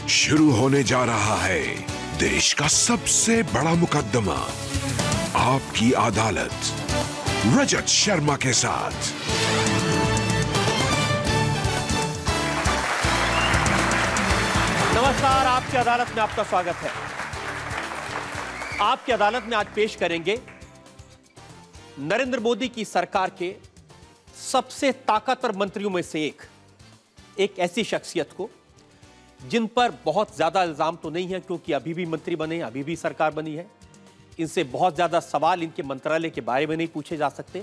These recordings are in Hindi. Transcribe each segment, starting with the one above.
शुरू होने जा रहा है देश का सबसे बड़ा मुकदमा, आपकी अदालत, रजत शर्मा के साथ। नमस्कार, आपकी अदालत में आपका स्वागत है। आपकी अदालत में आज पेश करेंगे नरेंद्र मोदी की सरकार के सबसे ताकतवर मंत्रियों में से एक ऐसी शख्सियत को जिन पर बहुत ज्यादा इल्जाम तो नहीं है, क्योंकि अभी भी मंत्री बने, अभी भी सरकार बनी है। इनसे बहुत ज्यादा सवाल इनके मंत्रालय के बारे में नहीं पूछे जा सकते,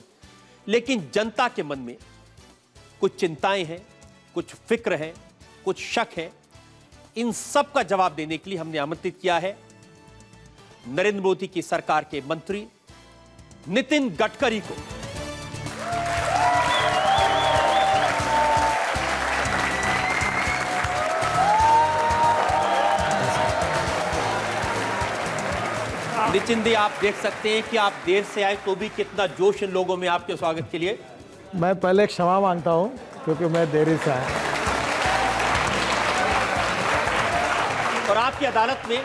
लेकिन जनता के मन में कुछ चिंताएं हैं, कुछ फिक्र है, कुछ शक है। इन सब का जवाब देने के लिए हमने आमंत्रित किया है नरेंद्र मोदी की सरकार के मंत्री नितिन गडकरी को। नितिन जी, आप देख सकते हैं कि आप देर से आए तो भी कितना जोश इन लोगों में आपके स्वागत के लिए। मैं पहले क्षमा मांगता हूं क्योंकि मैं देरी से आया। और आपकी अदालत में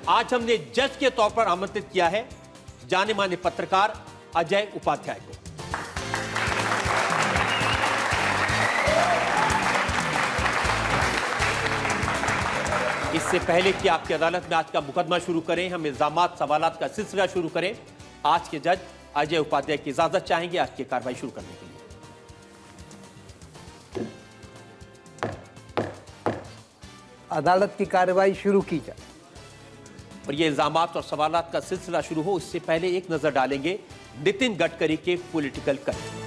आज हमने जज के तौर पर आमंत्रित किया है जाने माने पत्रकार अजय उपाध्याय को। इससे पहले कि आपकी अदालत में आज का मुकदमा शुरू करें, हम इल्जामात सवालात का सिलसिला शुरू करें, आज के जज अजय उपाध्याय की इजाजत चाहेंगे आज की कार्रवाई शुरू करने के लिए। अदालत की कार्रवाई शुरू की जाए। और ये इल्जामात और सवालात का सिलसिला शुरू हो, इससे पहले एक नजर डालेंगे नितिन गडकरी के पॉलिटिकल करियर।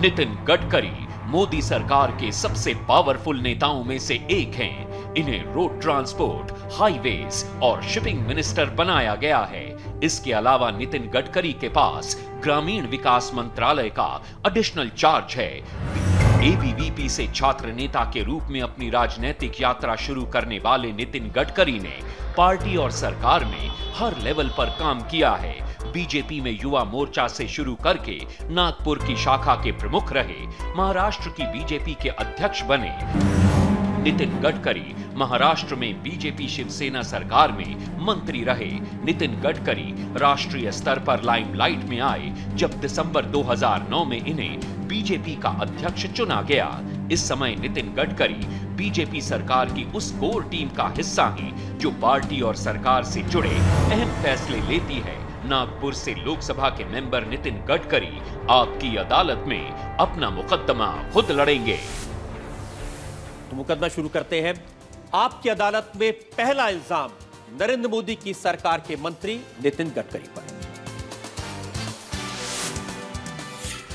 नितिन गडकरी मोदी सरकार के सबसे पावरफुल नेताओं में से एक हैं। इन्हें रोड ट्रांसपोर्ट, हाईवेज और शिपिंग मिनिस्टर बनाया गया है। इसके अलावा नितिन गडकरी के पास ग्रामीण विकास मंत्रालय का एडिशनल चार्ज है। एबीवीपी से छात्र नेता के रूप में अपनी राजनीतिक यात्रा शुरू करने वाले नितिन गडकरी ने पार्टी और सरकार में हर लेवल पर काम किया है। बीजेपी में युवा मोर्चा से शुरू करके नागपुर की शाखा के प्रमुख रहे, महाराष्ट्र की बीजेपी के अध्यक्ष बने। नितिन गडकरी महाराष्ट्र में बीजेपी शिवसेना सरकार में मंत्री रहे। नितिन गडकरी राष्ट्रीय स्तर पर लाइमलाइट में आए जब दिसंबर 2009 में इन्हें बीजेपी का अध्यक्ष चुना गया। इस समय नितिन गडकरी बीजेपी सरकार की उस कोर टीम का हिस्सा हैं जो पार्टी और सरकार से जुड़े अहम फैसले लेती है। नागपुर से लोकसभा के मेंबर नितिन गडकरी आपकी अदालत में अपना मुकदमा खुद लड़ेंगे। तो मुकदमा शुरू करते हैं। आपकी अदालत में पहला इल्जाम नरेंद्र मोदी की सरकार के मंत्री नितिन गडकरी पर।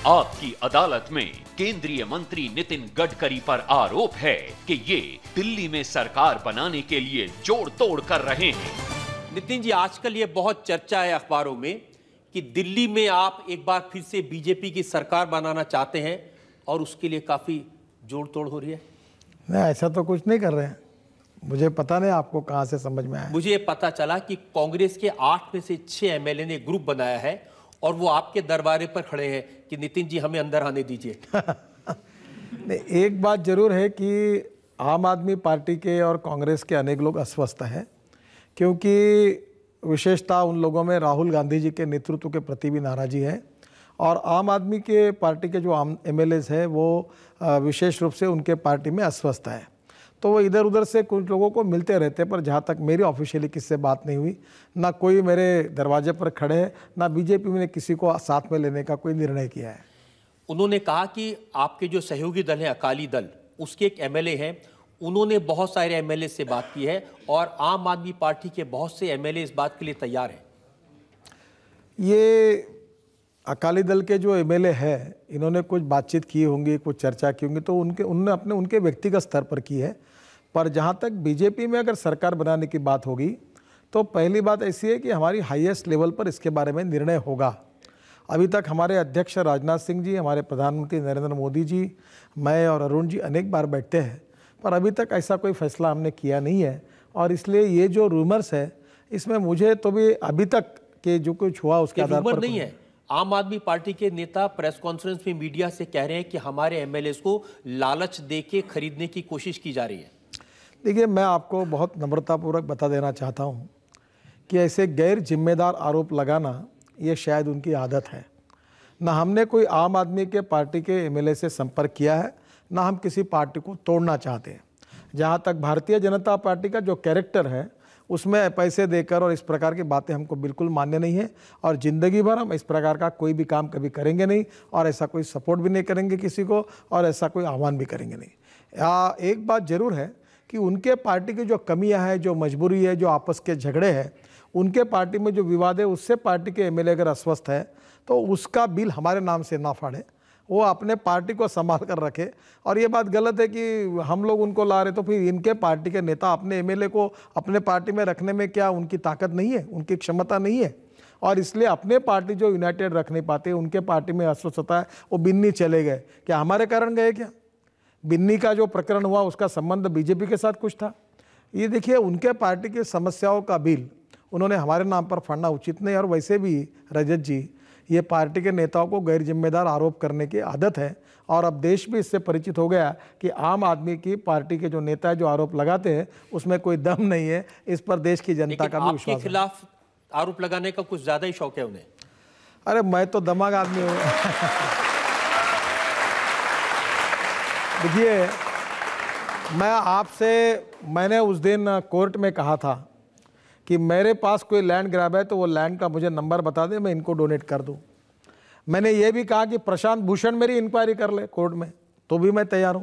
आपकी अदालत में केंद्रीय मंत्री नितिन गडकरी पर आरोप है कि ये दिल्ली में सरकार बनाने के लिए जोड़ तोड़ कर रहे हैं। नितिन जी, आजकल ये बहुत चर्चा है अखबारों में कि दिल्ली में आप एक बार फिर से बीजेपी की सरकार बनाना चाहते हैं और उसके लिए काफी जोड़ तोड़ हो रही है। नहीं, ऐसा तो कुछ नहीं कर रहे हैं। मुझे पता नहीं आपको कहां से समझ में आया। मुझे पता चला कि कांग्रेस के 8 में से 6 एमएलए ने ग्रुप बनाया है और वो आपके दरबारे पर खड़े हैं कि नितिन जी हमें अंदर आने दीजिए। नहीं, एक बात जरूर है कि आम आदमी पार्टी के और कांग्रेस के अनेक लोग अस्वस्थ हैं, क्योंकि विशेषता उन लोगों में राहुल गांधी जी के नेतृत्व के प्रति भी नाराज़गी है और आम आदमी के पार्टी के जो एमएलएज हैं वो विशेष रूप से उनके पार्टी में अस्वस्थ है। तो वो इधर उधर से कुछ लोगों को मिलते रहते, पर जहाँ तक मेरी ऑफिशियली किससे बात नहीं हुई, ना कोई मेरे दरवाजे पर खड़े हैं, ना बीजेपी ने किसी को साथ में लेने का कोई निर्णय किया है। उन्होंने कहा कि आपके जो सहयोगी दल है अकाली दल, उसके एक एमएलए हैं, उन्होंने बहुत सारे एमएलए से बात की है और आम आदमी पार्टी के बहुत से एमएलए इस बात के लिए तैयार हैं। ये अकाली दल के जो एमएलए हैं, इन्होंने कुछ बातचीत की होंगी, कुछ चर्चा की होंगी, तो उन्होंने उनके व्यक्तिगत स्तर पर की है। पर जहाँ तक बीजेपी में अगर सरकार बनाने की बात होगी तो पहली बात ऐसी है कि हमारी हाईएस्ट लेवल पर इसके बारे में निर्णय होगा। अभी तक हमारे अध्यक्ष राजनाथ सिंह जी, हमारे प्रधानमंत्री नरेंद्र मोदी जी, मैं और अरुण जी अनेक बार बैठते हैं, पर अभी तक ऐसा कोई फैसला हमने किया नहीं है। और इसलिए ये जो रूमर्स है, इसमें मुझे तो भी अभी तक के जो कुछ हुआ उसके आधार पर नहीं है। आम आदमी पार्टी के नेता प्रेस कॉन्फ्रेंस में मीडिया से कह रहे हैं कि हमारे एमएलए को लालच देके खरीदने की कोशिश की जा रही है। देखिए, मैं आपको बहुत नम्रतापूर्वक बता देना चाहता हूं कि ऐसे गैर जिम्मेदार आरोप लगाना ये शायद उनकी आदत है। ना हमने कोई आम आदमी के पार्टी के एमएलए से संपर्क किया है, ना हम किसी पार्टी को तोड़ना चाहते हैं। जहाँ तक भारतीय जनता पार्टी का जो कैरेक्टर है उसमें पैसे देकर और इस प्रकार की बातें हमको बिल्कुल मान्य नहीं है, और ज़िंदगी भर हम इस प्रकार का कोई भी काम कभी करेंगे नहीं, और ऐसा कोई सपोर्ट भी नहीं करेंगे किसी को, और ऐसा कोई आह्वान भी करेंगे नहीं। एक बात ज़रूर है कि उनके पार्टी की जो कमियां हैं, जो मजबूरी है, जो आपस के झगड़े हैं, उनके पार्टी में जो विवाद है, उससे पार्टी के एमएलए अगर अस्वस्थ है तो उसका बिल हमारे नाम से ना फाड़े, वो अपने पार्टी को संभाल कर रखे। और ये बात गलत है कि हम लोग उनको ला रहे तो फिर इनके पार्टी के नेता अपने एमएलए को अपने पार्टी में रखने में क्या उनकी ताकत नहीं है, उनकी क्षमता नहीं है? और इसलिए अपने पार्टी जो यूनाइटेड रख नहीं पाते, उनके पार्टी में अस्वस्थता है, वो बिन्नी चले गए। क्या हमारे कारण गए क्या? बिन्नी का जो प्रकरण हुआ उसका संबंध बीजेपी के साथ कुछ था? ये देखिए, उनके पार्टी की समस्याओं का बिल उन्होंने हमारे नाम पर फाड़ना उचित नहीं। और वैसे भी रजत जी, ये पार्टी के नेताओं को गैर जिम्मेदार आरोप करने की आदत है, और अब देश भी इससे परिचित हो गया कि आम आदमी की पार्टी के जो नेता जो आरोप लगाते हैं उसमें कोई दम नहीं है। इस पर देश की जनता का भी विश्वास है। आपके खिलाफ आरोप लगाने का कुछ ज्यादा ही शौक है उन्हें। अरे मैं तो दमाग आदमी हूँ। देखिए, मैंने उस दिन कोर्ट में कहा था कि मेरे पास कोई लैंड ग्रैब है तो वो लैंड का मुझे नंबर बता दे, मैं इनको डोनेट कर दूं। मैंने ये भी कहा कि प्रशांत भूषण मेरी इंक्वायरी कर ले कोर्ट में, तो भी मैं तैयार हूं।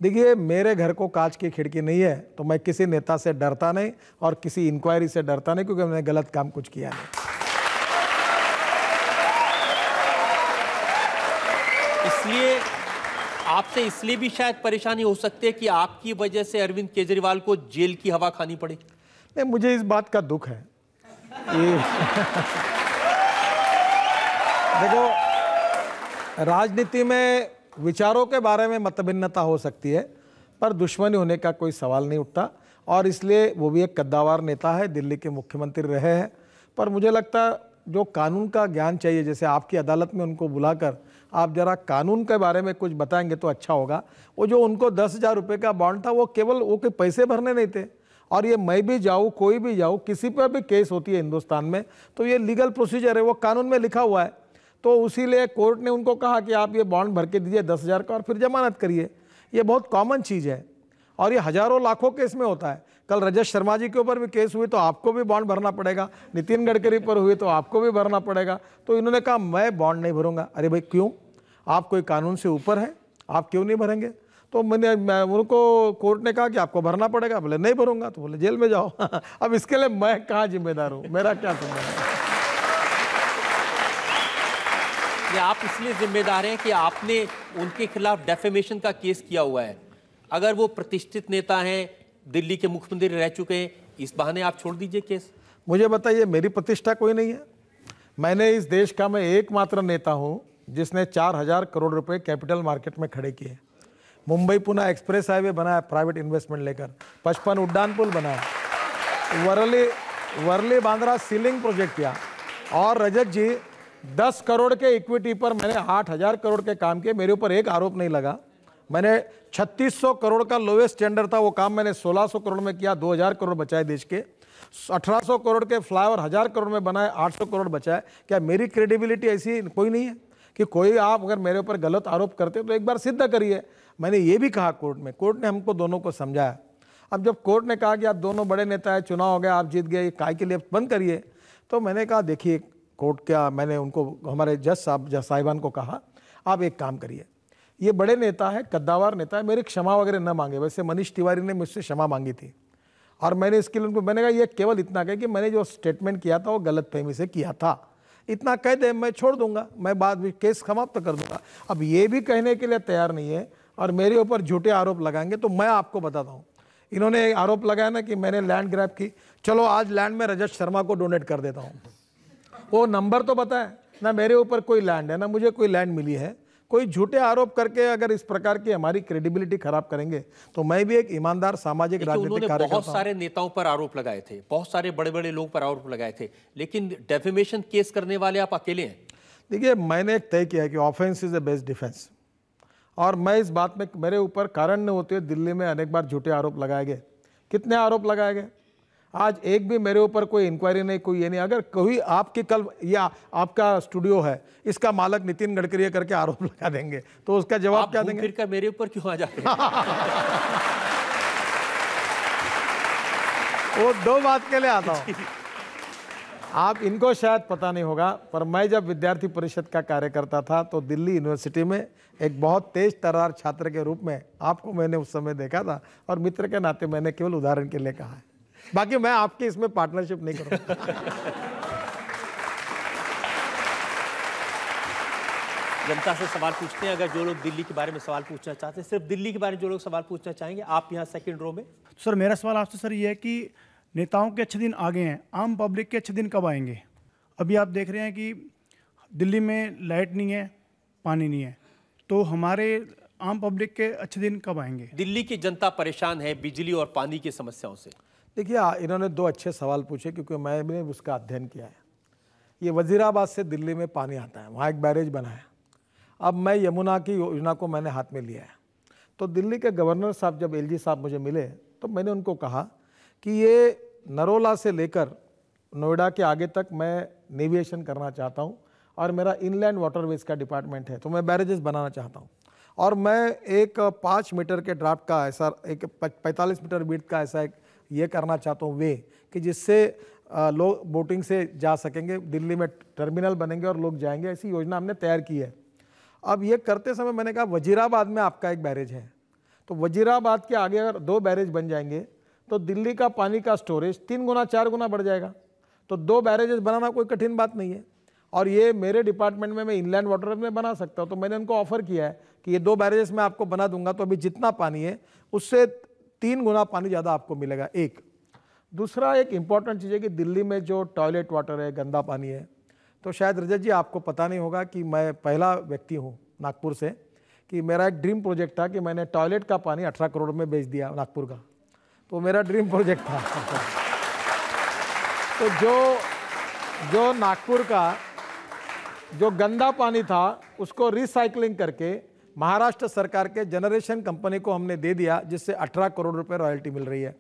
देखिए, मेरे घर को कांच की खिड़की नहीं है, तो मैं किसी नेता से डरता नहीं और किसी इंक्वायरी से डरता नहीं, क्योंकि मैंने गलत काम कुछ किया नहीं। इसलिए आपसे इसलिए भी शायद परेशानी हो सकती है कि आपकी वजह से अरविंद केजरीवाल को जेल की हवा खानी पड़ी। नहीं, मुझे इस बात का दुख है। देखो, राजनीति में विचारों के बारे में मतभिन्नता हो सकती है, पर दुश्मनी होने का कोई सवाल नहीं उठता। और इसलिए वो भी एक कद्दावर नेता है, दिल्ली के मुख्यमंत्री रहे हैं। पर मुझे लगता है जो कानून का ज्ञान चाहिए, जैसे आपकी अदालत में उनको बुलाकर आप जरा कानून के बारे में कुछ बताएंगे तो अच्छा होगा। वो जो उनको 10,000 रुपये का बॉन्ड था, वो केवल वो कोई पैसे भरने नहीं थे। और ये मैं भी जाऊँ, कोई भी जाऊँ, किसी पर भी केस होती है हिंदुस्तान में, तो ये लीगल प्रोसीजर है, वो कानून में लिखा हुआ है। तो उसीलिए कोर्ट ने उनको कहा कि आप ये बॉन्ड भर के दीजिए 10,000 का, और फिर जमानत करिए। ये बहुत कॉमन चीज़ है, और ये हजारों लाखों केस में होता है। कल रजत शर्मा जी के ऊपर भी केस हुई तो आपको भी बॉन्ड भरना पड़ेगा, नितिन गडकरी पर हुई तो आपको भी भरना पड़ेगा। तो इन्होंने कहा मैं बॉन्ड नहीं भरूंगा। अरे भाई, क्यों? आप कोई कानून से ऊपर है, आप क्यों नहीं भरेंगे? तो उनको कोर्ट ने कहा कि आपको भरना पड़ेगा। बोले नहीं भरूंगा, तो बोले जेल में जाओ। अब इसके लिए मैं कहाँ जिम्मेदार हूँ, मेरा क्या संबंध है? ये आप इसलिए जिम्मेदार हैं कि आपने उनके खिलाफ डेफेमेशन का केस किया हुआ है। अगर वो प्रतिष्ठित नेता हैं, दिल्ली के मुख्यमंत्री रह चुके हैं, इस बहाने आप छोड़ दीजिए केस। मुझे बताइए, मेरी प्रतिष्ठा कोई नहीं है। मैंने इस देश का मैं एकमात्र नेता हूँ जिसने 4,000 करोड़ रुपए कैपिटल मार्केट में खड़े किए। मुंबई पुणे एक्सप्रेस हाईवे बनाया प्राइवेट इन्वेस्टमेंट लेकर, 55 उड्डान पुल बनाया, वर्ली बांद्रा सीलिंग प्रोजेक्ट किया। और रजत जी, 10 करोड़ के इक्विटी पर मैंने 8,000 करोड़ के काम किए, मेरे ऊपर एक आरोप नहीं लगा। मैंने 3600 करोड़ का लोवेस्ट टेंडर था, वो काम मैंने 1600 करोड़ में किया, 2,000 करोड़ बचाए देश के। 1800 करोड़ के फ्लाईओवर 1000 करोड़ में बनाए, 800 करोड़ बचाए। क्या मेरी क्रेडिबिलिटी ऐसी कोई नहीं है कि कोई आप अगर मेरे ऊपर गलत आरोप करते तो एक बार सिद्ध करिए? मैंने ये भी कहा कोर्ट में, कोर्ट ने हमको दोनों को समझाया। अब जब कोर्ट ने कहा कि आप दोनों बड़े नेता है, चुनाव हो गया, आप जीत गए, काय के लिए बंद करिए, तो मैंने कहा देखिए कोर्ट क्या, मैंने उनको, हमारे जज साहिबान को कहा आप एक काम करिए, ये बड़े नेता है, कद्दावर नेता है, मेरी क्षमा वगैरह न मांगे। वैसे मनीष तिवारी ने मुझसे क्षमा मांगी थी, और मैंने इसके लिए उनको, मैंने कहा ये केवल इतना कहे कि मैंने जो स्टेटमेंट किया था वो गलतफहमी से किया था, इतना कह दे, मैं छोड़ दूंगा, मैं बाद में केस समाप्त कर दूंगा। अब ये भी कहने के लिए तैयार नहीं है और मेरे ऊपर झूठे आरोप लगाएंगे। तो मैं आपको बताता हूँ, इन्होंने आरोप लगाया ना कि मैंने लैंड ग्रैब की, चलो आज लैंड में रजत शर्मा को डोनेट कर देता हूँ। वो नंबर तो बताए ना, मेरे ऊपर कोई लैंड है ना मुझे कोई लैंड मिली है। कोई झूठे आरोप करके अगर इस प्रकार की हमारी क्रेडिबिलिटी खराब करेंगे तो मैं भी एक ईमानदार सामाजिक राजनीतिक कार्यकर्ता। बहुत सारे नेताओं पर आरोप लगाए थे, बहुत सारे बड़े बड़े लोग पर आरोप लगाए थे, लेकिन डेफेमेशन केस करने वाले आप अकेले हैं। देखिए, मैंने एक तय किया है कि offence is the best defence, और मैं इस बात में, मेरे ऊपर कारण न होते हुए दिल्ली में अनेक बार झूठे आरोप लगाए गए। कितने आरोप लगाए गए? आज एक भी मेरे ऊपर कोई इंक्वायरी नहीं, कोई ये नहीं। अगर कोई आपके कल या आपका स्टूडियो है, इसका मालक नितिन गडकरी करके आरोप लगा देंगे, तो उसका जवाब क्या देंगे? फिर का मेरे ऊपर क्यों आ जाते हैं? वो दो बात के लिए आता हूँ। आप इनको शायद पता नहीं होगा, पर मैं जब विद्यार्थी परिषद का कार्यकर्ता था तो दिल्ली यूनिवर्सिटी में एक बहुत तेज तर्रार छात्र के रूप में आपको मैंने उस समय देखा था, और मित्र के नाते मैंने केवल उदाहरण के लिए कहा है। बाकी मैं आपकी इसमें पार्टनरशिप नहीं करूँगा। जनता से सवाल पूछते हैं, अगर जो लोग दिल्ली के बारे में सवाल पूछना चाहते हैं, सिर्फ दिल्ली के बारे में जो लोग सवाल पूछना चाहेंगे, आप यहाँ सेकंड रो में। सर, मेरा सवाल आपसे सर ये है कि नेताओं के अच्छे दिन आगे हैं, आम पब्लिक के अच्छे दिन कब आएंगे? अभी आप देख रहे हैं कि दिल्ली में लाइट नहीं है, पानी नहीं है, तो हमारे आम पब्लिक के अच्छे दिन कब आएंगे? दिल्ली की जनता परेशान है बिजली और पानी की समस्याओं से। देखिए, इन्होंने दो अच्छे सवाल पूछे, क्योंकि मैंने उसका अध्ययन किया है। ये वजीराबाद से दिल्ली में पानी आता है, वहाँ एक बैरेज बना है। अब मैं यमुना की योजना को मैंने हाथ में लिया है। तो दिल्ली के गवर्नर साहब जब एलजी साहब मुझे मिले, तो मैंने उनको कहा कि ये नरोला से लेकर नोएडा के आगे तक मैं नेविगेशन करना चाहता हूँ, और मेरा इनलैंड वाटरवेज का डिपार्टमेंट है, तो मैं बैरेजेस बनाना चाहता हूँ, और मैं एक 5 मीटर के ड्राफ्ट का ऐसा, एक 45 मीटर विड्थ का ऐसा एक ये करना चाहता हूँ वे, कि जिससे लोग बोटिंग से जा सकेंगे, दिल्ली में टर्मिनल बनेंगे और लोग जाएंगे। ऐसी योजना हमने तैयार की है। अब ये करते समय मैंने कहा वजीराबाद में आपका एक बैरेज है, तो वजीराबाद के आगे अगर 2 बैरेज बन जाएंगे तो दिल्ली का पानी का स्टोरेज 3 गुना 4 गुना बढ़ जाएगा। तो 2 बैरेजेस बनाना कोई कठिन बात नहीं है, और ये मेरे डिपार्टमेंट में मैं इनलैंड वाटर में बना सकता हूँ। तो मैंने उनको ऑफर किया है कि ये 2 बैरेजेस मैं आपको बना दूंगा, तो अभी जितना पानी है उससे 3 गुना पानी ज़्यादा आपको मिलेगा। एक दूसरा, एक इम्पॉर्टेंट चीज़ है कि दिल्ली में जो टॉयलेट वाटर है, गंदा पानी है, तो शायद रजत जी आपको पता नहीं होगा कि मैं पहला व्यक्ति हूँ नागपुर से कि मेरा एक ड्रीम प्रोजेक्ट था कि मैंने टॉयलेट का पानी 18 करोड़ में बेच दिया नागपुर का। तो मेरा ड्रीम प्रोजेक्ट था। तो जो नागपुर का जो गंदा पानी था उसको रिसाइकलिंग करके महाराष्ट्र सरकार के जनरेशन कंपनी को हमने दे दिया, जिससे 18 करोड़ रुपए रॉयल्टी मिल रही है।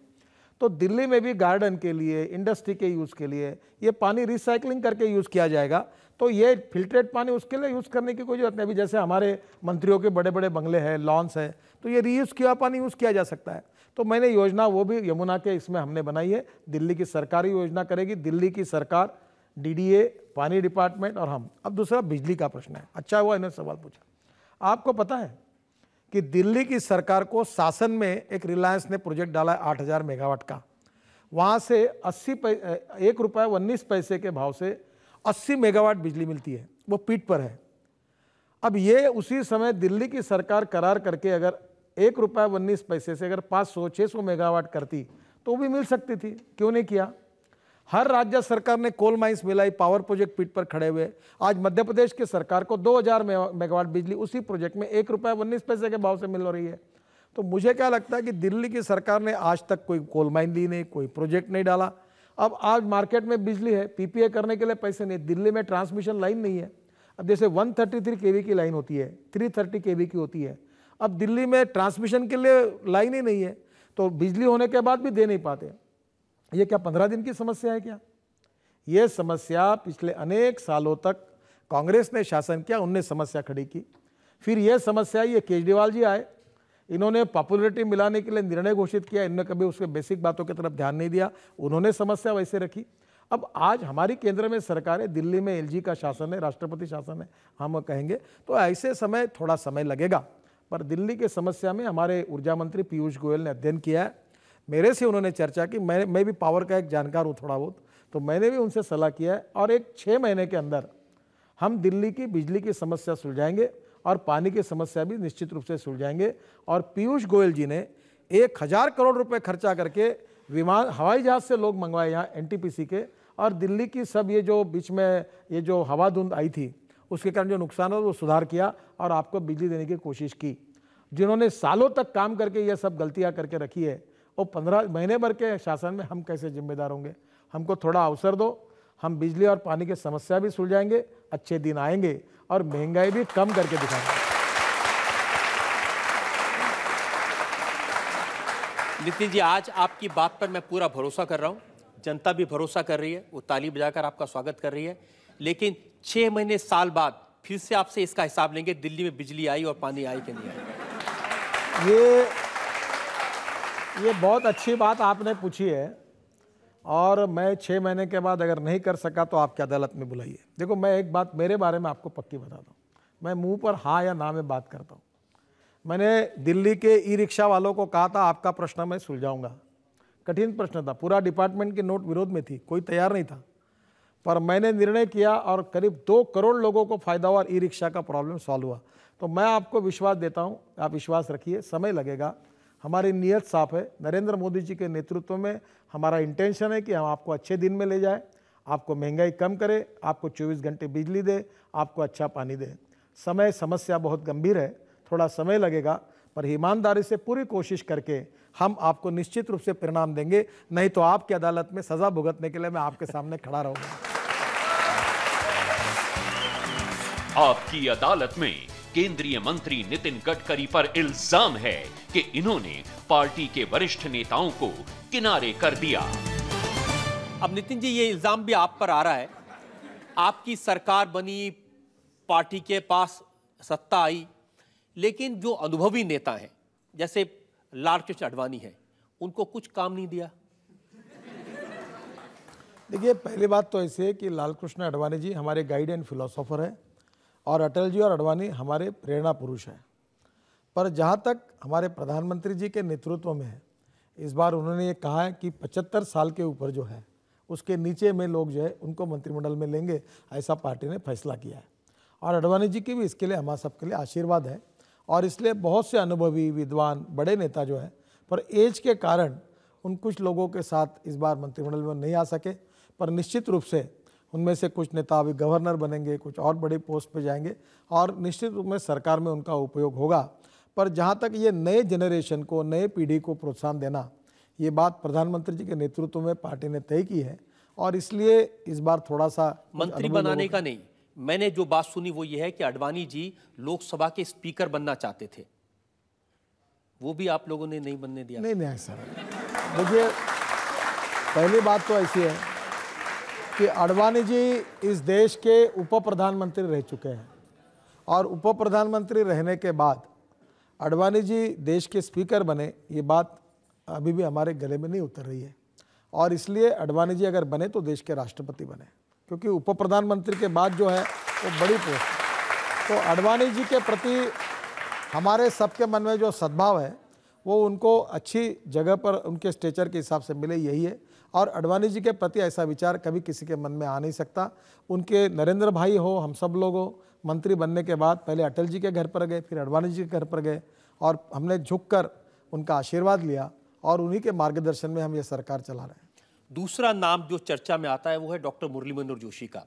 तो दिल्ली में भी गार्डन के लिए, इंडस्ट्री के यूज़ के लिए ये पानी रिसाइकलिंग करके यूज़ किया जाएगा। तो ये फिल्ट्रेट पानी उसके लिए यूज़ करने की कोई जरूरत नहीं। अभी जैसे हमारे मंत्रियों के बड़े बड़े बंगले हैं, लॉन्स है, तो ये रीयूज़ किया पानी यूज़ किया जा सकता है। तो मैंने योजना वो भी यमुना के इसमें हमने बनाई है। दिल्ली की सरकारी योजना करेगी, दिल्ली की सरकार, डीडीए, पानी डिपार्टमेंट और हम। अब दूसरा बिजली का प्रश्न है। अच्छा हुआ इन्होंने सवाल पूछा। आपको पता है कि दिल्ली की सरकार को शासन में एक रिलायंस ने प्रोजेक्ट डाला है 8000 मेगावाट का। वहाँ से 1 रुपये 19 पैसे के भाव से 80 मेगावाट बिजली मिलती है, वो पीठ पर है। अब ये उसी समय दिल्ली की सरकार करार करके अगर 1 रुपये 19 पैसे से अगर 500-600 मेगावाट करती तो वो भी मिल सकती थी, क्यों नहीं किया? हर राज्य सरकार ने कोल माइंस मिलाई, पावर प्रोजेक्ट पीठ पर खड़े हुए। आज मध्य प्रदेश की सरकार को 2000 मेगावाट बिजली उसी प्रोजेक्ट में 1 रुपये 19 पैसे के भाव से मिल रही है। तो मुझे क्या लगता है कि दिल्ली की सरकार ने आज तक कोई कोल माइन ली नहीं, कोई प्रोजेक्ट नहीं डाला। अब आज मार्केट में बिजली है, पीपीए करने के लिए पैसे नहीं, दिल्ली में ट्रांसमिशन लाइन नहीं है। अब जैसे 133 केवी की लाइन होती है, 330 केवी की होती है, अब दिल्ली में ट्रांसमिशन के लिए लाइन ही नहीं है, तो बिजली होने के बाद भी दे नहीं पाते। ये क्या 15 दिन की समस्या है क्या? ये समस्या पिछले अनेक सालों तक कांग्रेस ने शासन किया, उनने समस्या खड़ी की। फिर ये समस्या, ये केजरीवाल जी आए, इन्होंने पॉपुलरिटी मिलाने के लिए निर्णय घोषित किया, इन्होंने कभी उसके बेसिक बातों की तरफ ध्यान नहीं दिया, उन्होंने समस्या वैसे रखी। अब आज हमारी केंद्र में सरकार है, दिल्ली में एलजी का शासन है, राष्ट्रपति शासन है, हम कहेंगे तो ऐसे समय थोड़ा समय लगेगा। पर दिल्ली की समस्या में हमारे ऊर्जा मंत्री पीयूष गोयल ने अध्ययन किया है, मेरे से उन्होंने चर्चा की। मैं भी पावर का एक जानकार हूँ थोड़ा बहुत, तो मैंने भी उनसे सलाह किया है, और एक 6 महीने के अंदर हम दिल्ली की बिजली की समस्या सुलझाएंगे और पानी की समस्या भी निश्चित रूप से सुलझाएंगे। और पीयूष गोयल जी ने 1000 करोड़ रुपए खर्चा करके विमान, हवाई जहाज से लोग मंगवाए यहाँ एनटीपीसी के, और दिल्ली की सब ये जो बीच में ये जो हवा धुंध आई थी उसके कारण जो नुकसान हो वो सुधार किया और आपको बिजली देने की कोशिश की। जिन्होंने सालों तक काम करके ये सब गलतियाँ करके रखी है, और 15 महीने भर के शासन में हम कैसे जिम्मेदार होंगे? हमको थोड़ा अवसर दो, हम बिजली और पानी की समस्या भी सुलझाएंगे, अच्छे दिन आएंगे और महंगाई भी कम करके दिखाएंगे। नितिन जी, आज आपकी बात पर मैं पूरा भरोसा कर रहा हूं, जनता भी भरोसा कर रही है, वो ताली बजाकर आपका स्वागत कर रही है। लेकिन 6 महीने साल बाद फिर से आपसे इसका हिसाब लेंगे, दिल्ली में बिजली आई और पानी आई कि नहीं आई। ये बहुत अच्छी बात आपने पूछी है और मैं 6 महीने के बाद अगर नहीं कर सका तो आपकी अदालत में बुलाइए। देखो, मैं एक बात मेरे बारे में आपको पक्की बताता हूँ, मैं मुंह पर हाँ या ना में बात करता हूँ। मैंने दिल्ली के ई रिक्शा वालों को कहा था आपका प्रश्न मैं सुलझाऊंगा। कठिन प्रश्न था, पूरा डिपार्टमेंट की नोट विरोध में थी, कोई तैयार नहीं था, पर मैंने निर्णय किया और करीब 2 करोड़ लोगों को फायदा हुआ और ई रिक्शा का प्रॉब्लम सॉल्व हुआ। तो मैं आपको विश्वास देता हूँ, आप विश्वास रखिए, समय लगेगा, हमारी नीयत साफ है। नरेंद्र मोदी जी के नेतृत्व में हमारा इंटेंशन है कि हम आपको अच्छे दिन में ले जाए, आपको महंगाई कम करे, आपको 24 घंटे बिजली दे, आपको अच्छा पानी दे। समय समस्या बहुत गंभीर है, थोड़ा समय लगेगा, पर ईमानदारी से पूरी कोशिश करके हम आपको निश्चित रूप से परिणाम देंगे। नहीं तो आपकी अदालत में सजा भुगतने के लिए मैं आपके सामने खड़ा रहूंगा। आपकी अदालत में केंद्रीय मंत्री नितिन गडकरी पर इल्जाम है कि इन्होंने पार्टी के वरिष्ठ नेताओं को किनारे कर दिया। अब नितिन जी, ये इल्जाम भी आप पर आ रहा है, आपकी सरकार बनी, पार्टी के पास सत्ता आई, लेकिन जो अनुभवी नेता हैं जैसे लालकृष्ण आडवाणी हैं, उनको कुछ काम नहीं दिया। देखिए, पहली बात तो ऐसी है कि लालकृष्ण आडवाणी जी हमारे गाइड एंड फिलोसोफर हैं और अटल जी और आडवाणी हमारे प्रेरणा पुरुष हैं। पर जहाँ तक हमारे प्रधानमंत्री जी के नेतृत्व में है, इस बार उन्होंने ये कहा है कि 75 साल के ऊपर जो है उसके नीचे में लोग जो है उनको मंत्रिमंडल में लेंगे, ऐसा पार्टी ने फैसला किया है। और आडवाणी जी की भी इसके लिए हमारा सबके लिए आशीर्वाद है। और इसलिए बहुत से अनुभवी विद्वान बड़े नेता जो हैं, पर एज के कारण उन कुछ लोगों के साथ इस बार मंत्रिमंडल में नहीं आ सके, पर निश्चित रूप से उनमें से कुछ नेता अभी गवर्नर बनेंगे, कुछ और बड़ी पोस्ट पे जाएंगे और निश्चित रूप में सरकार में उनका उपयोग होगा। पर जहाँ तक ये नए जनरेशन को, नए पीढ़ी को प्रोत्साहन देना, ये बात प्रधानमंत्री जी के नेतृत्व में पार्टी ने तय की है और इसलिए इस बार थोड़ा सा मंत्री बनाने का नहीं, मैंने जो बात सुनी वो ये है कि आडवाणी जी लोकसभा के स्पीकर बनना चाहते थे, वो भी आप लोगों ने नहीं बनने दिया। नहीं ऐसा देखिए, पहली बात तो ऐसी है कि आडवाणी जी इस देश के उप प्रधानमंत्री रह चुके हैं और उप प्रधानमंत्री रहने के बाद आडवाणी जी देश के स्पीकर बने, ये बात अभी भी हमारे गले में नहीं उतर रही है। और इसलिए आडवाणी जी अगर बने तो देश के राष्ट्रपति बने, क्योंकि उप प्रधानमंत्री के बाद जो है वो बड़ी पोस्ट है। तो आडवाणी जी के प्रति हमारे सबके मन में जो सद्भाव है वो उनको अच्छी जगह पर उनके स्टेचर के हिसाब से मिले, यही है। और आडवाणी जी के प्रति ऐसा विचार कभी किसी के मन में आ नहीं सकता। उनके नरेंद्र भाई हो, हम सब लोग हो, मंत्री बनने के बाद पहले अटल जी के घर पर गए, फिर आडवाणी जी के घर पर गए और हमने झुककर उनका आशीर्वाद लिया और उन्हीं के मार्गदर्शन में हम ये सरकार चला रहे हैं। दूसरा नाम जो चर्चा में आता है वो है डॉक्टर मुरली मनोहर जोशी का।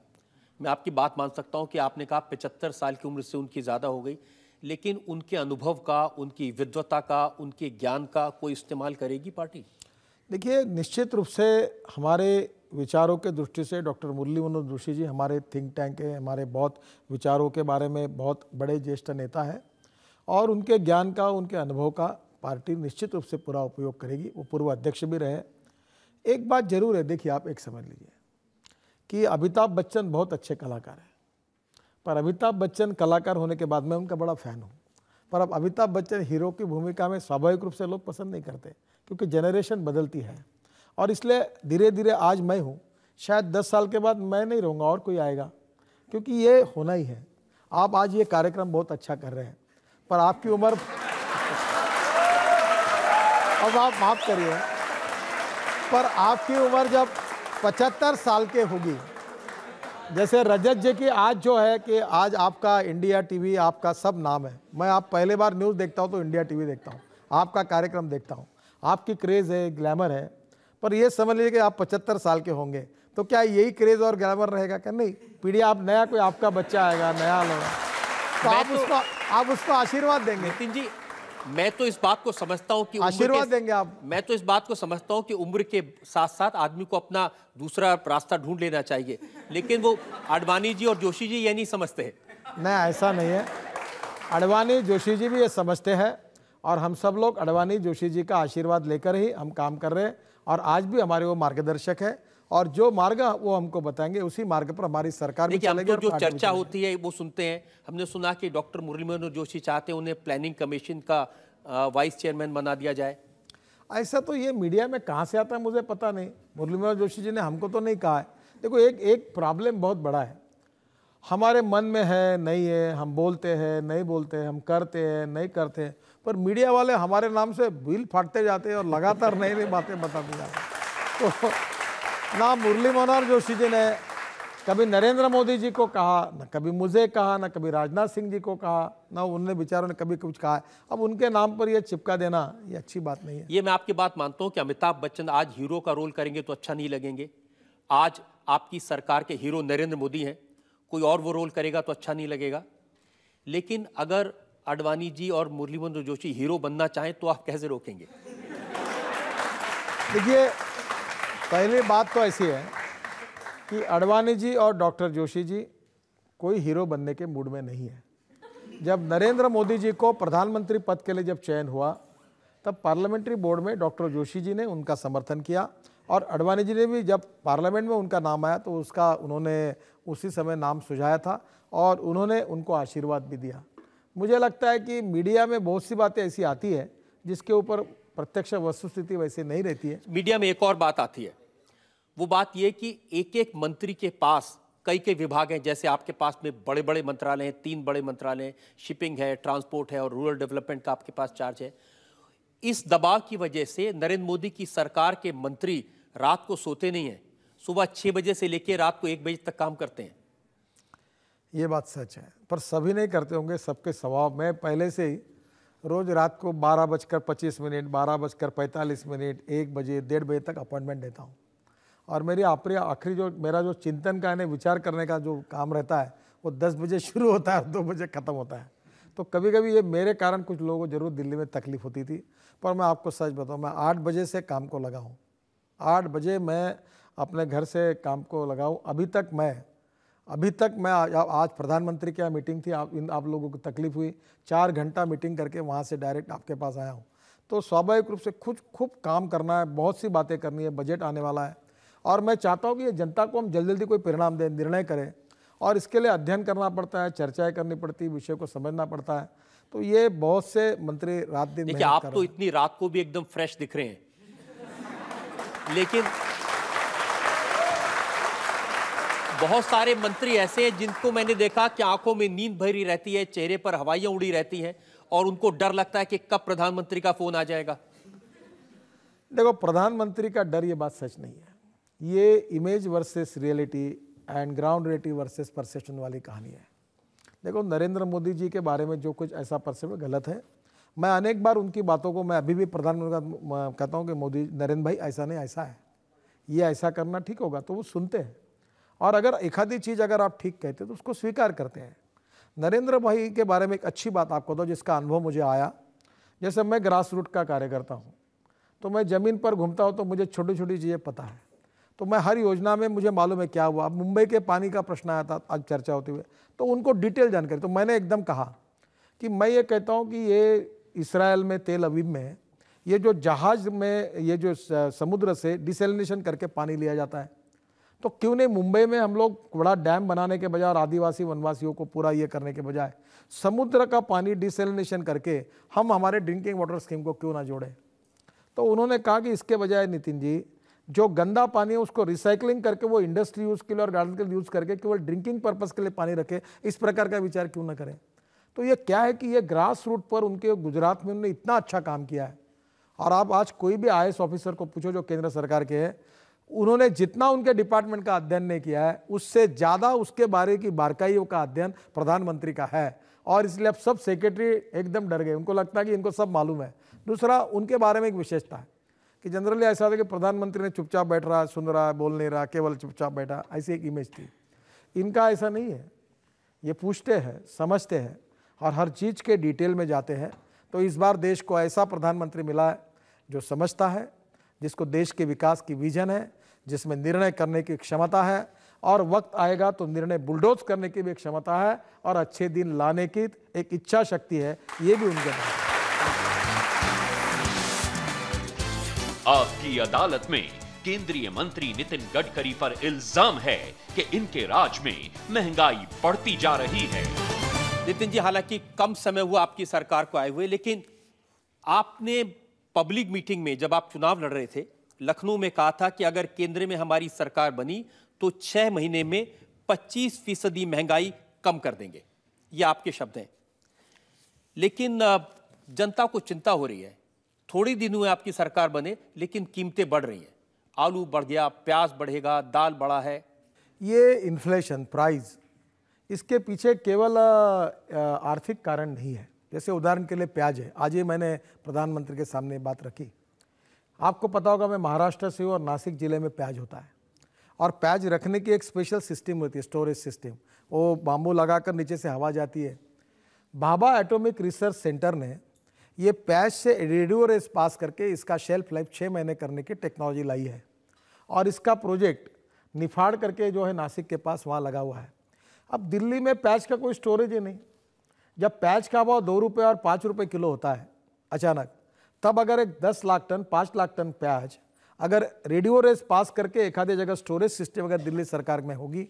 मैं आपकी बात मान सकता हूं कि आपने कहा 75 साल की उम्र से उनकी ज़्यादा हो गई, लेकिन उनके अनुभव का, उनकी विद्वता का, उनके ज्ञान का कोई इस्तेमाल करेगी पार्टी? देखिए, निश्चित रूप से हमारे विचारों के दृष्टि से डॉक्टर मुरली मनोहर जोशी जी हमारे थिंक टैंक है, हमारे बहुत विचारों के बारे में बहुत बड़े ज्येष्ठ नेता है और उनके ज्ञान का, उनके अनुभव का पार्टी निश्चित रूप से पूरा उपयोग करेगी। वो पूर्व अध्यक्ष भी रहे। एक बात जरूर है, देखिए आप एक समझ लीजिए कि अमिताभ बच्चन बहुत अच्छे कलाकार हैं, पर अमिताभ बच्चन कलाकार होने के बाद मैं उनका बड़ा फ़ैन हूँ, पर अब अमिताभ बच्चन हीरो की भूमिका में स्वाभाविक रूप से लोग पसंद नहीं करते, क्योंकि जनरेशन बदलती है। और इसलिए धीरे धीरे आज मैं हूँ, शायद 10 साल के बाद मैं नहीं रहूँगा और कोई आएगा, क्योंकि ये होना ही है। आप आज ये कार्यक्रम बहुत अच्छा कर रहे हैं, पर आपकी उम्र, अब आप माफ़ करिए, पर आपकी उम्र जब 75 साल के होगी, जैसे रजत जी की आज जो है कि आज आपका इंडिया टीवी, आपका सब नाम है। मैं आप पहले बार न्यूज़ देखता हूँ तो इंडिया टीवी देखता हूँ, आपका कार्यक्रम देखता हूँ, आपकी क्रेज़ है, ग्लैमर है, पर ये समझ लीजिए कि आप 75 साल के होंगे तो क्या यही क्रेज़ और ग्लैमर रहेगा? क्या नहीं, पीढ़ी आप नया, कोई आपका बच्चा आएगा, नया लोग, तो आप उसको आशीर्वाद देंगे। नितिन जी, मैं तो इस बात को समझता हूं कि आशीर्वाद देंगे आप। मैं तो इस बात को समझता हूं कि उम्र के साथ साथ आदमी को अपना दूसरा रास्ता ढूंढ लेना चाहिए, लेकिन वो आडवाणी जी और जोशी जी ये नहीं समझते हैं। नहीं, ऐसा नहीं है। आडवाणी जोशी जी भी ये समझते हैं और हम सब लोग आडवाणी जोशी जी का आशीर्वाद लेकर ही हम काम कर रहे हैं और आज भी हमारे वो मार्गदर्शक है और जो मार्ग वो हमको बताएंगे उसी मार्ग पर हमारी सरकार भी चलेगी। तो जो चर्चा होती है वो सुनते हैं, हमने सुना कि डॉक्टर मुरली मनोहर जोशी चाहते हैं उन्हें प्लानिंग कमीशन का वाइस चेयरमैन बना दिया जाए। ऐसा तो ये मीडिया में कहाँ से आता है मुझे पता नहीं। मुरली मनोहर जोशी जी ने हमको तो नहीं कहा है। देखो एक प्रॉब्लम बहुत बड़ा है, हमारे मन में है नहीं है, हम बोलते हैं नहीं बोलते हैं, हम करते हैं नहीं करते हैं, पर मीडिया वाले हमारे नाम से बिल फाड़ते जाते हैं और लगातार नई नई बातें बताते जाते हैं। तो ना मुरली मनोहर जोशी जी ने कभी नरेंद्र मोदी जी को कहा, न कभी मुझे कहा, न कभी राजनाथ सिंह जी को कहा, ना उन्होंने बेचारों ने कभी कुछ कहा है। अब उनके नाम पर ये चिपका देना ये अच्छी बात नहीं है। ये मैं आपकी बात मानता हूं कि अमिताभ बच्चन आज हीरो का रोल करेंगे तो अच्छा नहीं लगेंगे। आज आपकी सरकार के हीरो नरेंद्र मोदी हैं, कोई और वो रोल करेगा तो अच्छा नहीं लगेगा। लेकिन अगर आडवाणी जी और मुरली मनोहर जोशी हीरो बनना चाहें तो आप कैसे रोकेंगे? देखिए, पहली बात तो ऐसी है कि आडवाणी जी और डॉक्टर जोशी जी कोई हीरो बनने के मूड में नहीं है। जब नरेंद्र मोदी जी को प्रधानमंत्री पद के लिए जब चयन हुआ तब पार्लियामेंट्री बोर्ड में डॉक्टर जोशी जी ने उनका समर्थन किया और आडवाणी जी ने भी जब पार्लियामेंट में उनका नाम आया तो उसका उन्होंने उसी समय नाम सुझाया था और उन्होंने उनको आशीर्वाद भी दिया। मुझे लगता है कि मीडिया में बहुत सी बातें ऐसी आती है जिसके ऊपर प्रत्यक्ष वस्तुस्थिति वैसे नहीं रहती है। मीडिया में एक और बात आती है, वो बात यह कि एक एक मंत्री के पास कई कई विभाग हैं। जैसे आपके पास में बड़े बड़े मंत्रालय हैं, 3 बड़े मंत्रालय हैं, शिपिंग है, ट्रांसपोर्ट है और रूरल डेवलपमेंट का आपके पास चार्ज है। इस दबाव की वजह से नरेंद्र मोदी की सरकार के मंत्री रात को सोते नहीं हैं, सुबह 6 बजे से लेकर रात को 1 बजे तक काम करते हैं। ये बात सच है, पर सभी नहीं करते होंगे, सबके स्वभाव में पहले से ही रोज रात को 12:25, 12:45, 1 बजे, 1:30 बजे तक अपॉइंटमेंट देता हूँ और मेरी आखिरी जो मेरा जो चिंतन का विचार करने का जो काम रहता है वो 10 बजे शुरू होता है और 2 बजे ख़त्म होता है। तो कभी कभी ये मेरे कारण कुछ लोगों को जरूर दिल्ली में तकलीफ होती थी, पर मैं आपको सच बताऊँ, मैं 8 बजे से काम को लगा हूँ। 8 बजे मैं अपने घर से काम को लगाऊँ। अभी तक मैं आज प्रधानमंत्री की मीटिंग थी, आप लोगों को तकलीफ हुई, 4 घंटा मीटिंग करके वहाँ से डायरेक्ट आपके पास आया हूँ। तो स्वाभाविक रूप से खूब काम करना है, बहुत सी बातें करनी है, बजट आने वाला है और मैं चाहता हूँ कि ये जनता को हम जल्दी कोई परिणाम दें, निर्णय करें और इसके लिए अध्ययन करना पड़ता है, चर्चाएं करनी पड़ती है, विषय को समझना पड़ता है। तो ये बहुत से मंत्री रात दिन देखिए, आप तो इतनी रात को भी एकदम फ्रेश दिख रहे हैं, लेकिन बहुत सारे मंत्री ऐसे हैं जिनको मैंने देखा कि आंखों में नींद भरी रहती है, चेहरे पर हवाइयां उड़ी रहती हैं और उनको डर लगता है कि कब प्रधानमंत्री का फोन आ जाएगा। देखो, प्रधानमंत्री का डर, ये बात सच नहीं है। ये image versus reality and ground reality versus perception वाली कहानी है। देखो, नरेंद्र मोदी जी के बारे में जो कुछ ऐसा परसेप्शन गलत है। मैं अनेक बार उनकी बातों को मैं अभी भी प्रधानमंत्री का कहता हूँ कि मोदी, नरेंद्र भाई ऐसा नहीं, ऐसा है, ये ऐसा करना ठीक होगा, तो वो सुनते हैं और अगर एक आधी चीज़ अगर आप ठीक कहते तो उसको स्वीकार करते हैं। नरेंद्र भाई के बारे में एक अच्छी बात आपको दो जिसका अनुभव मुझे आया। जैसे मैं ग्रास रूट का कार्य करता हूँ तो मैं ज़मीन पर घूमता हूँ तो मुझे छोटी छोटी चीज़ें पता है, तो मैं हर योजना में मुझे मालूम है क्या हुआ। अब मुंबई के पानी का प्रश्न आया था आज चर्चा होते हुए, तो उनको डिटेल जानकारी, तो मैंने एकदम कहा कि मैं ये कहता हूँ कि ये इस्राएल में तेल अवीव में ये जो जहाज़ में ये जो समुद्र से डिसैलिनेशन करके पानी लिया जाता है, तो क्यों नहीं मुंबई में हम लोग बड़ा डैम बनाने के बजाय और आदिवासी वनवासियों को पूरा ये करने के बजाय समुद्र का पानी डिसैलिनेशन करके हम हमारे ड्रिंकिंग वाटर स्कीम को क्यों ना जोड़ें। तो उन्होंने कहा कि इसके बजाय नितिन जी, जो गंदा पानी है उसको रिसाइकलिंग करके वो इंडस्ट्री यूज़ के लिए और गार्डन के लिए यूज़ करके केवल ड्रिंकिंग पर्पज़ के लिए पानी रखे, इस प्रकार का विचार क्यों ना करें। तो ये क्या है कि ये ग्रास रूट पर उनके गुजरात में उन्होंने इतना अच्छा काम किया है। और आप आज कोई भी IAS ऑफिसर को पूछो जो केंद्र सरकार के हैं, उन्होंने जितना उनके डिपार्टमेंट का अध्ययन नहीं किया है उससे ज़्यादा उसके बारे की बारकाइयों का अध्ययन प्रधानमंत्री का है। और इसलिए अब सब सेक्रेटरी एकदम डर गए, उनको लगता है कि इनको सब मालूम है। दूसरा, उनके बारे में एक विशेषता है कि जनरली ऐसा था कि प्रधानमंत्री ने चुपचाप बैठ रहा है, सुन रहा है, बोल नहीं रहा, केवल चुपचाप बैठा, ऐसी एक इमेज थी। इनका ऐसा नहीं है, ये पूछते हैं, समझते हैं और हर चीज़ के डिटेल में जाते हैं। तो इस बार देश को ऐसा प्रधानमंत्री मिला है जो समझता है, जिसको देश के विकास की विजन है, जिसमें निर्णय करने की क्षमता है, और वक्त आएगा तो निर्णय बुलडोज करने की भी क्षमता है, और अच्छे दिन लाने की एक इच्छा शक्ति है, ये भी उनके अंदर है। आपकी अदालत में केंद्रीय मंत्री नितिन गडकरी पर इल्जाम है कि इनके राज में महंगाई बढ़ती जा रही है। नितिन जी, हालांकि कम समय हुआ आपकी सरकार को आए हुए, लेकिन आपने पब्लिक मीटिंग में जब आप चुनाव लड़ रहे थे लखनऊ में कहा था कि अगर केंद्र में हमारी सरकार बनी तो 6 महीने में 25% महंगाई कम कर देंगे, ये आपके शब्द हैं। लेकिन जनता को चिंता हो रही है, थोड़ी दिन हुए आपकी सरकार बने लेकिन कीमतें बढ़ रही हैं, आलू बढ़ गया, प्याज बढ़ेगा, दाल बढ़ा है। ये इन्फ्लेशन प्राइस, इसके पीछे केवल आर्थिक कारण नहीं है। जैसे उदाहरण के लिए प्याज है, आज ही मैंने प्रधानमंत्री के सामने बात रखी। आपको पता होगा मैं महाराष्ट्र से हूँ और नासिक जिले में प्याज होता है, और प्याज रखने की एक स्पेशल सिस्टम होती है, स्टोरेज सिस्टम। वो बाम्बू लगाकर नीचे से हवा जाती है। भाभा एटॉमिक रिसर्च सेंटर ने ये प्याज से रेडियो रेस पास करके इसका शेल्फ लाइफ 6 महीने करने की टेक्नोलॉजी लाई है, और इसका प्रोजेक्ट निफाड़ करके जो है नासिक के पास वहाँ लगा हुआ है। अब दिल्ली में प्याज का कोई स्टोरेज ही नहीं। जब प्याज का भाव 2 रुपये और 5 रुपये किलो होता है अचानक, तब अगर एक 10 लाख टन 5 लाख टन प्याज अगर रेडियो रेस पास करके एक आधे जगह स्टोरेज सिस्टम अगर दिल्ली सरकार में होगी,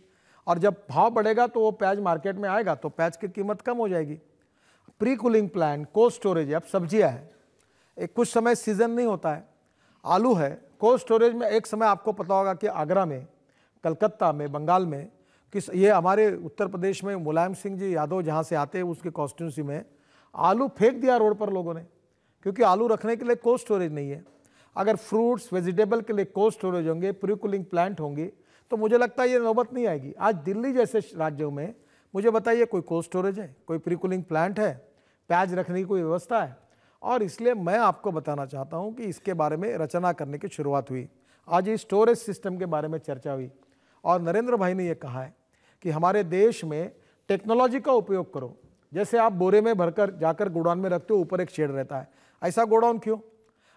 और जब भाव बढ़ेगा तो वो प्याज मार्केट में आएगा तो प्याज की कीमत कम हो जाएगी। Pre cooling plant, cold storage, अब सब्जियां है, एक कुछ समय सीजन नहीं होता है, आलू है, कोल्ड स्टोरेज में एक समय आपको पता होगा कि आगरा में, कलकत्ता में, बंगाल में, किस ये हमारे उत्तर प्रदेश में मुलायम सिंह जी यादव जहाँ से आते हैं उसके कॉन्स्टिट्यूंसी में आलू फेंक दिया रोड पर लोगों ने, क्योंकि आलू रखने के लिए कोल्ड स्टोरेज नहीं है। अगर फ्रूट्स वेजिटेबल के लिए कोल्ड स्टोरेज होंगे, प्री कूलिंग प्लांट होंगे, तो मुझे लगता है ये नौबत नहीं आएगी। आज दिल्ली जैसे राज्यों में मुझे बताइए कोई कोल्ड स्टोरेज है, कोई प्री कूलिंग प्लांट है, प्याज रखने की कोई व्यवस्था है? और इसलिए मैं आपको बताना चाहता हूं कि इसके बारे में रचना करने की शुरुआत हुई। आज ये स्टोरेज सिस्टम के बारे में चर्चा हुई, और नरेंद्र भाई ने ये कहा है कि हमारे देश में टेक्नोलॉजी का उपयोग करो। जैसे आप बोरे में भरकर जाकर गोडाउन में रखते हो, ऊपर एक शेड रहता है, ऐसा गोडाउन क्यों?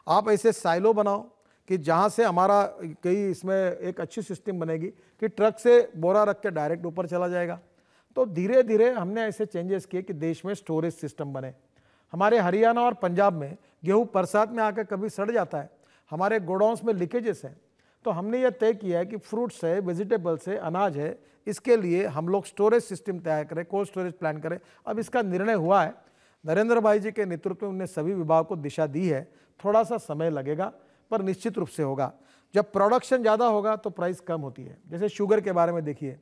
आप ऐसे साइलो बनाओ कि जहाँ से हमारा कई इसमें एक अच्छी सिस्टम बनेगी कि ट्रक से बोरा रख के डायरेक्ट ऊपर चला जाएगा। तो धीरे धीरे हमने ऐसे चेंजेस किए कि देश में स्टोरेज सिस्टम बने। हमारे हरियाणा और पंजाब में गेहूँ बरसात में आकर कभी सड़ जाता है, हमारे गोडाउन्स में लीकेजेस हैं। तो हमने ये तय किया है कि फ्रूट्स है, वेजिटेबल्स है, अनाज है, इसके लिए हम लोग स्टोरेज सिस्टम तैयार करें, कोल्ड स्टोरेज प्लान करें। अब इसका निर्णय हुआ है, नरेंद्र भाई जी के नेतृत्व में उन्होंने सभी विभाग को दिशा दी है। थोड़ा सा समय लगेगा पर निश्चित रूप से होगा। जब प्रोडक्शन ज़्यादा होगा तो प्राइस कम होती है। जैसे शुगर के बारे में देखिए,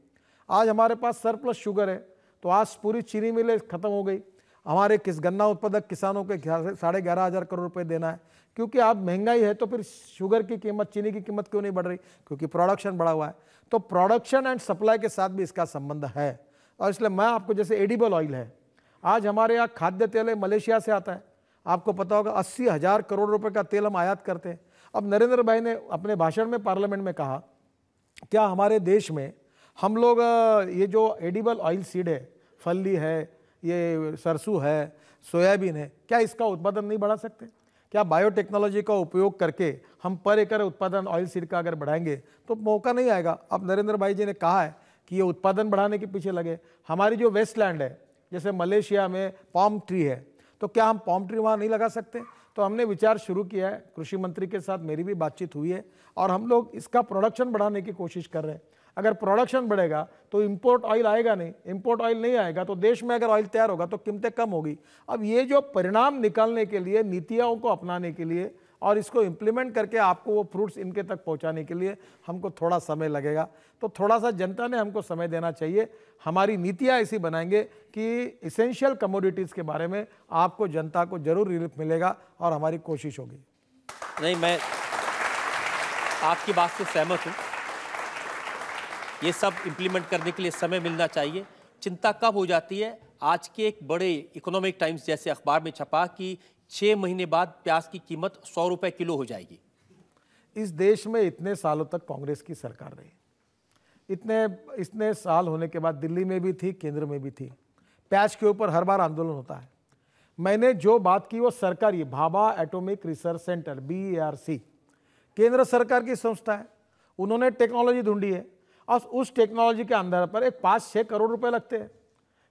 आज हमारे पास सरप्लस शुगर है, तो आज पूरी चीनी मिलें खत्म हो गई। हमारे गन्ना उत्पादक किसानों के 11,500 करोड़ रुपए देना है, क्योंकि अब महंगाई है तो फिर शुगर की कीमत, चीनी की कीमत क्यों नहीं बढ़ रही? क्योंकि प्रोडक्शन बढ़ा हुआ है। तो प्रोडक्शन एंड सप्लाई के साथ भी इसका संबंध है। और इसलिए मैं आपको, जैसे एडिबल ऑयल है, आज हमारे यहाँ खाद्य तेल है, मलेशिया से आता है, आपको पता होगा 80,000 करोड़ रुपए का तेल हम आयात करते हैं। अब नरेंद्र भाई ने अपने भाषण में पार्लियामेंट में कहा, क्या हमारे देश में हम लोग ये जो एडिबल ऑयल सीड है, फली है, ये सरसों है, सोयाबीन है, क्या इसका उत्पादन नहीं बढ़ा सकते? क्या बायोटेक्नोलॉजी का उपयोग करके हम पर एकड़ उत्पादन ऑयल सीड का अगर बढ़ाएंगे तो मौका नहीं आएगा? अब नरेंद्र भाई जी ने कहा है कि ये उत्पादन बढ़ाने के पीछे लगे। हमारी जो वेस्टलैंड है, जैसे मलेशिया में पाम ट्री है, तो क्या हम पाम ट्री वहाँ नहीं लगा सकते? तो हमने विचार शुरू किया है, कृषि मंत्री के साथ मेरी भी बातचीत हुई है, और हम लोग इसका प्रोडक्शन बढ़ाने की कोशिश कर रहे हैं। अगर प्रोडक्शन बढ़ेगा तो इंपोर्ट ऑयल आएगा नहीं, इंपोर्ट ऑयल नहीं आएगा तो देश में अगर ऑयल तैयार होगा तो कीमतें कम होगी। अब ये जो परिणाम निकालने के लिए, नीतियों को अपनाने के लिए और इसको इम्प्लीमेंट करके आपको वो फ्रूट्स इनके तक पहुंचाने के लिए हमको थोड़ा समय लगेगा। तो थोड़ा सा जनता ने हमको समय देना चाहिए। हमारी नीतियाँ ऐसी बनाएंगे कि इसेंशियल कमोडिटीज़ के बारे में आपको, जनता को जरूर रिलीफ मिलेगा, और हमारी कोशिश होगी। नहीं, मैं आपकी बात से सहमत हूँ। ये सब इम्प्लीमेंट करने के लिए समय मिलना चाहिए। चिंता कब हो जाती है? आज के एक बड़े इकोनॉमिक टाइम्स जैसे अखबार में छपा कि 6 महीने बाद प्याज की कीमत 100 रुपए किलो हो जाएगी। इस देश में इतने सालों तक कांग्रेस की सरकार रही, इतने साल होने के बाद दिल्ली में भी थी, केंद्र में भी थी। प्याज के ऊपर हर बार आंदोलन होता है। मैंने जो बात की वो सरकारी Bhabha atomic research centre BERC केंद्र सरकार की संस्था है। उन्होंने टेक्नोलॉजी ढूंढी है और उस टेक्नोलॉजी के अंदर पर एक 5-6 करोड़ रुपए लगते हैं।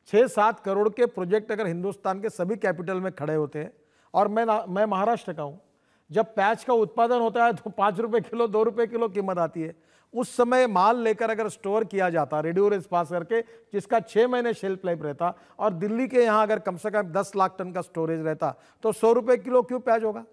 6-7 करोड़ के प्रोजेक्ट अगर हिंदुस्तान के सभी कैपिटल में खड़े होते हैं, और मैं महाराष्ट्र का हूँ, जब पैच का उत्पादन होता है तो 5 रुपये किलो 2 रुपये किलो कीमत आती है। उस समय माल लेकर अगर स्टोर किया जाता रेडियोरेज पास करके, जिसका 6 महीने शेल्फ लाइफ रहता, और दिल्ली के यहाँ अगर कम से कम 10 लाख टन का स्टोरेज रहता, तो 100 रुपये किलो क्यों प्याज होगा।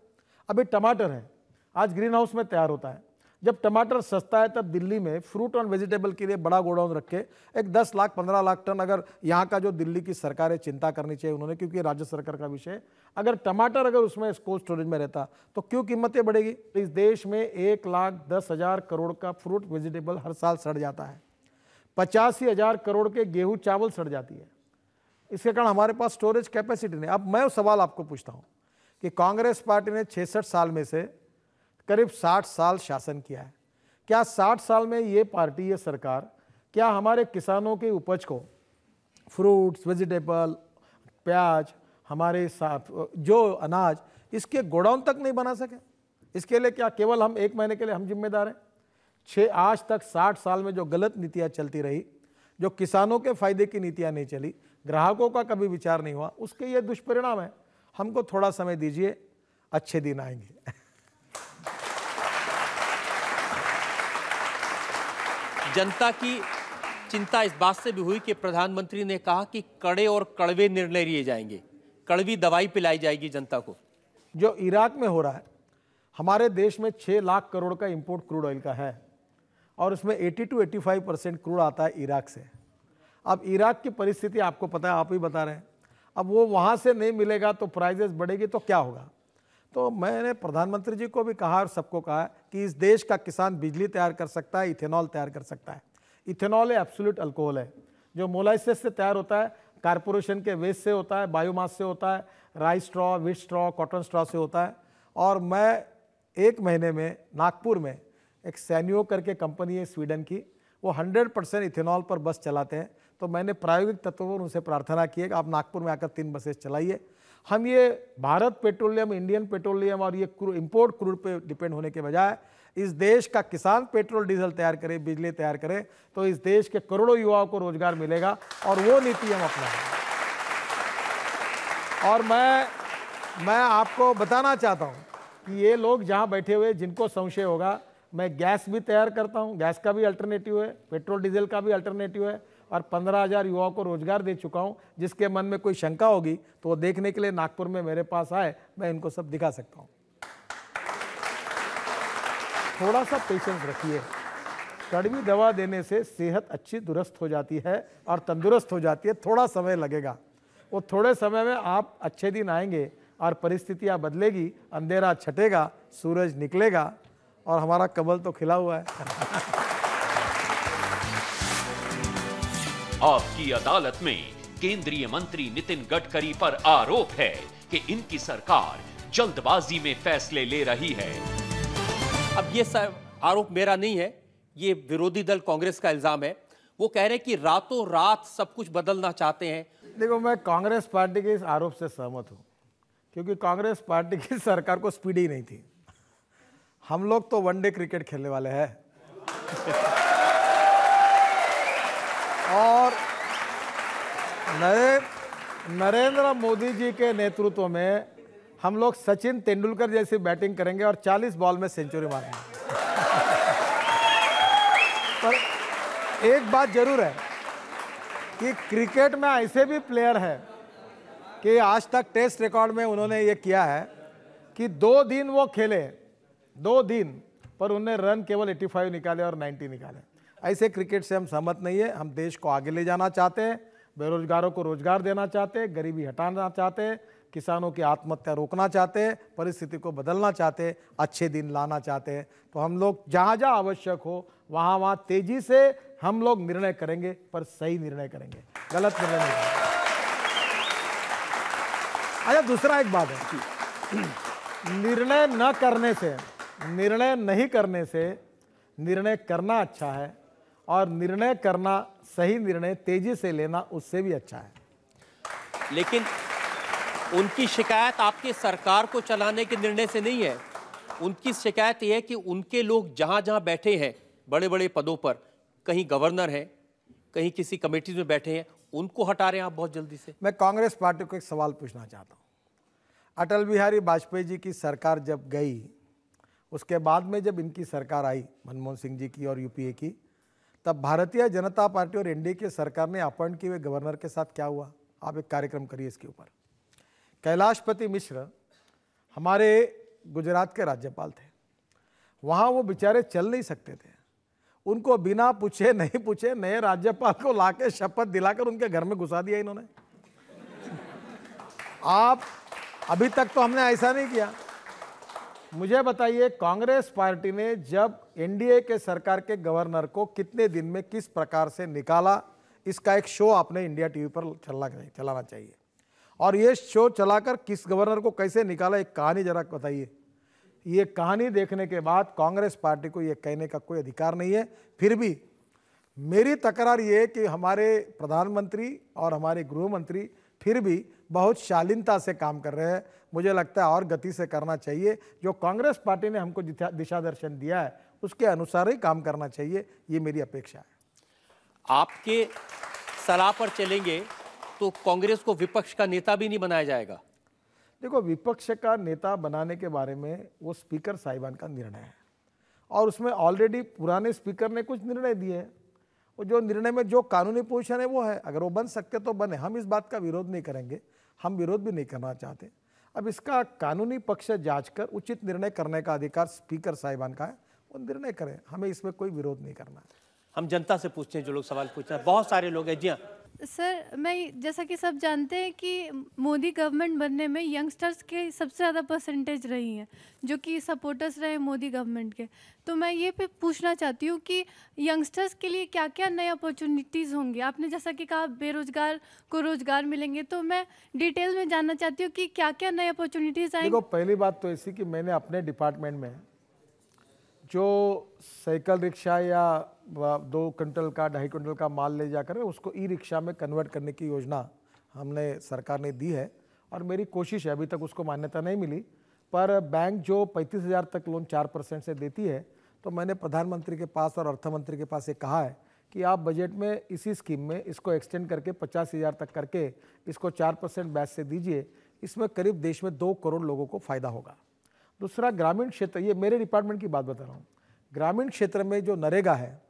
अभी टमाटर है, आज ग्रीन हाउस में तैयार होता है। जब टमाटर सस्ता है तब दिल्ली में फ्रूट और वेजिटेबल के लिए बड़ा गोडाउन रखे एक 10 लाख 15 लाख टन, अगर यहाँ का जो दिल्ली की सरकार है चिंता करनी चाहिए उन्होंने, क्योंकि राज्य सरकार का विषय, अगर टमाटर अगर उसमें कोल्ड स्टोरेज में रहता तो क्यों कीमतें बढ़ेगी। इस देश में 1,10,000 करोड़ का फ्रूट वेजिटेबल हर साल सड़ जाता है, 85,000 करोड़ के गेहूँ चावल सड़ जाती है। इसके कारण हमारे पास स्टोरेज कैपेसिटी नहीं। अब मैं सवाल आपको पूछता हूँ कि कांग्रेस पार्टी ने 66 साल में से करीब 60 साल शासन किया है, क्या 60 साल में ये पार्टी, ये सरकार, क्या हमारे किसानों की उपज को, फ्रूट्स वेजिटेबल प्याज, हमारे साथ जो अनाज, इसके गोडाउन तक नहीं बना सके? इसके लिए क्या केवल हम 1 महीने के लिए हम जिम्मेदार हैं? आज तक 60 साल में जो गलत नीतियाँ चलती रही, जो किसानों के फायदे की नीतियाँ नहीं चली, ग्राहकों का कभी विचार नहीं हुआ, उसके ये दुष्परिणाम है। हमको थोड़ा समय दीजिए, अच्छे दिन आएंगे। जनता की चिंता इस बात से भी हुई कि प्रधानमंत्री ने कहा कि कड़े और कड़वे निर्णय लिए जाएंगे, कड़वी दवाई पिलाई जाएगी जनता को। जो इराक में हो रहा है, हमारे देश में 6 लाख करोड़ का इंपोर्ट क्रूड ऑयल का है और उसमें 80-85% क्रूड आता है इराक से। अब इराक की परिस्थिति आपको पता है, आप ही बता रहे हैं। अब वो वहाँ से नहीं मिलेगा तो प्राइजेस बढ़ेगी तो क्या होगा। तो मैंने प्रधानमंत्री जी को भी कहा और सबको कहा कि इस देश का किसान बिजली तैयार कर सकता है, इथेनॉल तैयार कर सकता है। इथेनॉल एब्सोल्यूट अल्कोहल है, जो मोलाइसिस से तैयार होता है, कारपोरेशन के वेस्ट से होता है, बायोमास से होता है, rice straw, wheat straw, cotton straw से होता है। और मैं 1 महीने में नागपुर में एक सैनियो करके कंपनी है स्वीडन की, वो 100% इथेनॉल पर बस चलाते हैं। तो मैंने प्रायोगिक तत्वों पर उनसे प्रार्थना की है कि आप नागपुर में आकर 3 बसेस चलाइए। हम ये भारत पेट्रोलियम, इंडियन पेट्रोलियम और ये इंपोर्ट क्रूड पे डिपेंड होने के बजाय इस देश का किसान पेट्रोल डीजल तैयार करे, बिजली तैयार करे, तो इस देश के करोड़ों युवाओं को रोजगार मिलेगा और वो नीति हम अपनाएंगे। और मैं आपको बताना चाहता हूँ कि ये लोग जहाँ बैठे हुए जिनको संशय होगा, मैं गैस भी तैयार करता हूँ, गैस का भी अल्टरनेटिव है, पेट्रोल डीजल का भी अल्टरनेटिव है, और 15,000 युवाओं को रोजगार दे चुका हूँ। जिसके मन में कोई शंका होगी तो वो देखने के लिए नागपुर में मेरे पास आए, मैं इनको सब दिखा सकता हूँ। थोड़ा सा पेशेंस रखिए, कड़वी दवा देने से सेहत अच्छी दुरुस्त हो जाती है और तंदुरुस्त हो जाती है, थोड़ा समय लगेगा। वो थोड़े समय में आप अच्छे दिन आएंगे और परिस्थितियाँ बदलेगी, अंधेरा छटेगा, सूरज निकलेगा और हमारा कमल तो खिला हुआ है। आपकी अदालत में केंद्रीय मंत्री नितिन गडकरी पर आरोप है कि इनकी सरकार जल्दबाजी में फैसले ले रही है। अब ये आरोप मेरा नहीं है, ये विरोधी दल कांग्रेस का इल्जाम है। वो कह रहे हैं कि रातों रात सब कुछ बदलना चाहते हैं। देखो, मैं कांग्रेस पार्टी के इस आरोप से सहमत हूँ, क्योंकि कांग्रेस पार्टी की सरकार को स्पीड ही नहीं थी। हम लोग तो वनडे क्रिकेट खेलने वाले हैं और नरेंद्र मोदी जी के नेतृत्व में हम लोग सचिन तेंदुलकर जैसी बैटिंग करेंगे और 40 बॉल में सेंचुरी मारेंगे। पर एक बात जरूर है कि क्रिकेट में ऐसे भी प्लेयर हैं कि आज तक टेस्ट रिकॉर्ड में उन्होंने ये किया है कि 2 दिन वो खेले, 2 दिन, पर उन्होंने रन केवल 85 निकाले और 90 निकाले। ऐसे क्रिकेट से हम सहमत नहीं है। हम देश को आगे ले जाना चाहते हैं, बेरोजगारों को रोजगार देना चाहते हैं, गरीबी हटाना चाहते हैं, किसानों की आत्महत्या रोकना चाहते हैं, परिस्थिति को बदलना चाहते हैं, अच्छे दिन लाना चाहते हैं। तो हम लोग जहाँ जहाँ आवश्यक हो वहाँ वहाँ तेजी से हम लोग निर्णय करेंगे, पर सही निर्णय करेंगे, गलत निर्णय नहीं करेंगे। अच्छा, दूसरा एक बात है, निर्णय न करने से, निर्णय नहीं करने से निर्णय करना अच्छा है, और निर्णय करना, सही निर्णय तेजी से लेना, उससे भी अच्छा है। लेकिन उनकी शिकायत आपकी सरकार को चलाने के निर्णय से नहीं है। उनकी शिकायत यह है कि उनके लोग जहां जहां बैठे हैं बड़े बड़े पदों पर, कहीं गवर्नर हैं, कहीं किसी कमेटी में बैठे हैं, उनको हटा रहे हैं आप बहुत जल्दी से। मैं कांग्रेस पार्टी को एक सवाल पूछना चाहता हूँ। अटल बिहारी वाजपेयी जी की सरकार जब गई, उसके बाद में जब इनकी सरकार आई मनमोहन सिंह जी की और यूपीए की, तब भारतीय जनता पार्टी और एनडीए की सरकार ने अपॉइंट किए हुए गवर्नर के साथ क्या हुआ? आप एक कार्यक्रम करिए इसके ऊपर। कैलाशपति मिश्र हमारे गुजरात के राज्यपाल थे। वहाँ वो बेचारे चल नहीं सकते थे। उनको बिना पूछे नहीं पूछे नए राज्यपाल को लाके शपथ दिलाकर उनके घर में घुसा दिया इन्होंने। आप अभी तक तो हमने ऐसा नहीं किया। मुझे बताइए, कांग्रेस पार्टी ने जब एनडीए के सरकार के गवर्नर को कितने दिन में किस प्रकार से निकाला, इसका एक शो आपने इंडिया टीवी पर चलाना चाहिए। और ये शो चलाकर किस गवर्नर को कैसे निकाला, एक कहानी जरा बताइए। ये कहानी देखने के बाद कांग्रेस पार्टी को ये कहने का कोई अधिकार नहीं है। फिर भी मेरी तकरार ये है कि हमारे प्रधानमंत्री और हमारे गृह मंत्री फिर भी बहुत शालीनता से काम कर रहे हैं। मुझे लगता है और गति से करना चाहिए। जो कांग्रेस पार्टी ने हमको दिशा दर्शन दिया है उसके अनुसार ही काम करना चाहिए, ये मेरी अपेक्षा है। आपके सलाह पर चलेंगे तो कांग्रेस को विपक्ष का नेता भी नहीं बनाया जाएगा। देखो, विपक्ष का नेता बनाने के बारे में वो स्पीकर साहिबान का निर्णय है और उसमें ऑलरेडी पुराने स्पीकर ने कुछ निर्णय दिए हैं। वो जो निर्णय में जो कानूनी पोजीशन है वो है, अगर वो बन सकते तो बने। हम इस बात का विरोध नहीं करेंगे, हम विरोध भी नहीं करना चाहते। अब इसका कानूनी पक्ष जांच कर उचित निर्णय करने का अधिकार स्पीकर साहिबान का है, वो निर्णय करें। हमें इसमें कोई विरोध नहीं करना है। हम जनता से पूछते हैं, जो लोग सवाल पूछते हैं, बहुत सारे लोग हैं। जी हाँ सर, मैं जैसा कि सब जानते हैं कि मोदी गवर्नमेंट बनने में यंगस्टर्स के सबसे ज़्यादा परसेंटेज रही हैं जो कि सपोर्टर्स रहे मोदी गवर्नमेंट के। तो मैं ये पे पूछना चाहती हूँ कि यंगस्टर्स के लिए क्या क्या नए अपॉर्चुनिटीज़ होंगे। आपने जैसा कि कहा बेरोजगार को रोजगार मिलेंगे, तो मैं डिटेल में जानना चाहती हूँ कि क्या क्या नए अपॉर्चुनिटीज़ आएंगे। देखो, पहली बात तो ऐसी कि मैंने अपने डिपार्टमेंट में जो साइकिल रिक्शा या 2 क्विंटल का 2.5 क्विंटल का माल ले जाकर उसको ई रिक्शा में कन्वर्ट करने की योजना हमने सरकार ने दी है और मेरी कोशिश है, अभी तक उसको मान्यता नहीं मिली, पर बैंक जो 35,000 तक लोन 4% से देती है, तो मैंने प्रधानमंत्री के पास और अर्थमंत्री के पास ये कहा है कि आप बजट में इसी स्कीम में इसको एक्सटेंड करके 50,000 तक करके इसको 4% ब्याज से दीजिए। इसमें करीब देश में 2 करोड़ लोगों को फ़ायदा होगा। दूसरा, ग्रामीण क्षेत्र, ये मेरे डिपार्टमेंट की बात बता रहा हूँ। ग्रामीण क्षेत्र में जो नरेगा है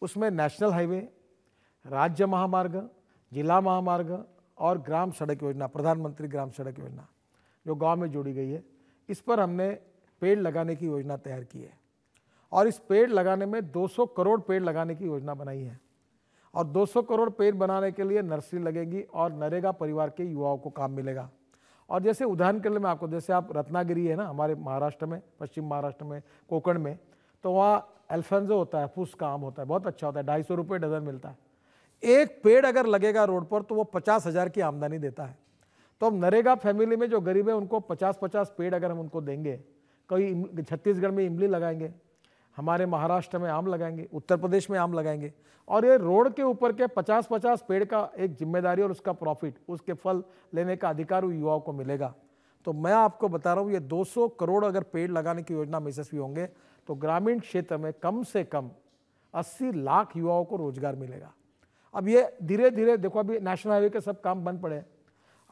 उसमें नेशनल हाईवे, राज्य महामार्ग, जिला महामार्ग और ग्राम सड़क योजना, प्रधानमंत्री ग्राम सड़क योजना जो गांव में जोड़ी गई है, इस पर हमने पेड़ लगाने की योजना तैयार की है और इस पेड़ लगाने में 200 करोड़ पेड़ लगाने की योजना बनाई है और 200 करोड़ पेड़ बनाने के लिए नर्सरी लगेगी और नरेगा परिवार के युवाओं को काम मिलेगा। और जैसे उदाहरण के लिए मैं आपको, जैसे आप रत्नागिरी है ना हमारे महाराष्ट्र में, पश्चिम महाराष्ट्र में, कोकण में, तो वहाँ अल्फेंजो होता है, फूस का आम होता है, बहुत अच्छा होता है, 250 रुपये डजन मिलता है। एक पेड़ अगर लगेगा रोड पर तो वो 50,000 की आमदनी देता है। तो हम नरेगा फैमिली में जो गरीब है उनको 50-50 पेड़ अगर हम उनको देंगे, कोई छत्तीसगढ़ में इमली लगाएंगे, हमारे महाराष्ट्र में आम लगाएंगे, उत्तर प्रदेश में आम लगाएंगे और ये रोड के ऊपर के 50-50 पेड़ का एक जिम्मेदारी और उसका प्रॉफिट, उसके फल लेने का अधिकार युवाओं को मिलेगा। तो मैं आपको बता रहा हूँ, ये 200 करोड़ अगर पेड़ लगाने की योजना में यशस्वी होंगे तो ग्रामीण क्षेत्र में कम से कम 80 लाख युवाओं को रोजगार मिलेगा। अब ये धीरे धीरे देखो, अभी नेशनल हाईवे के सब काम बंद पड़े।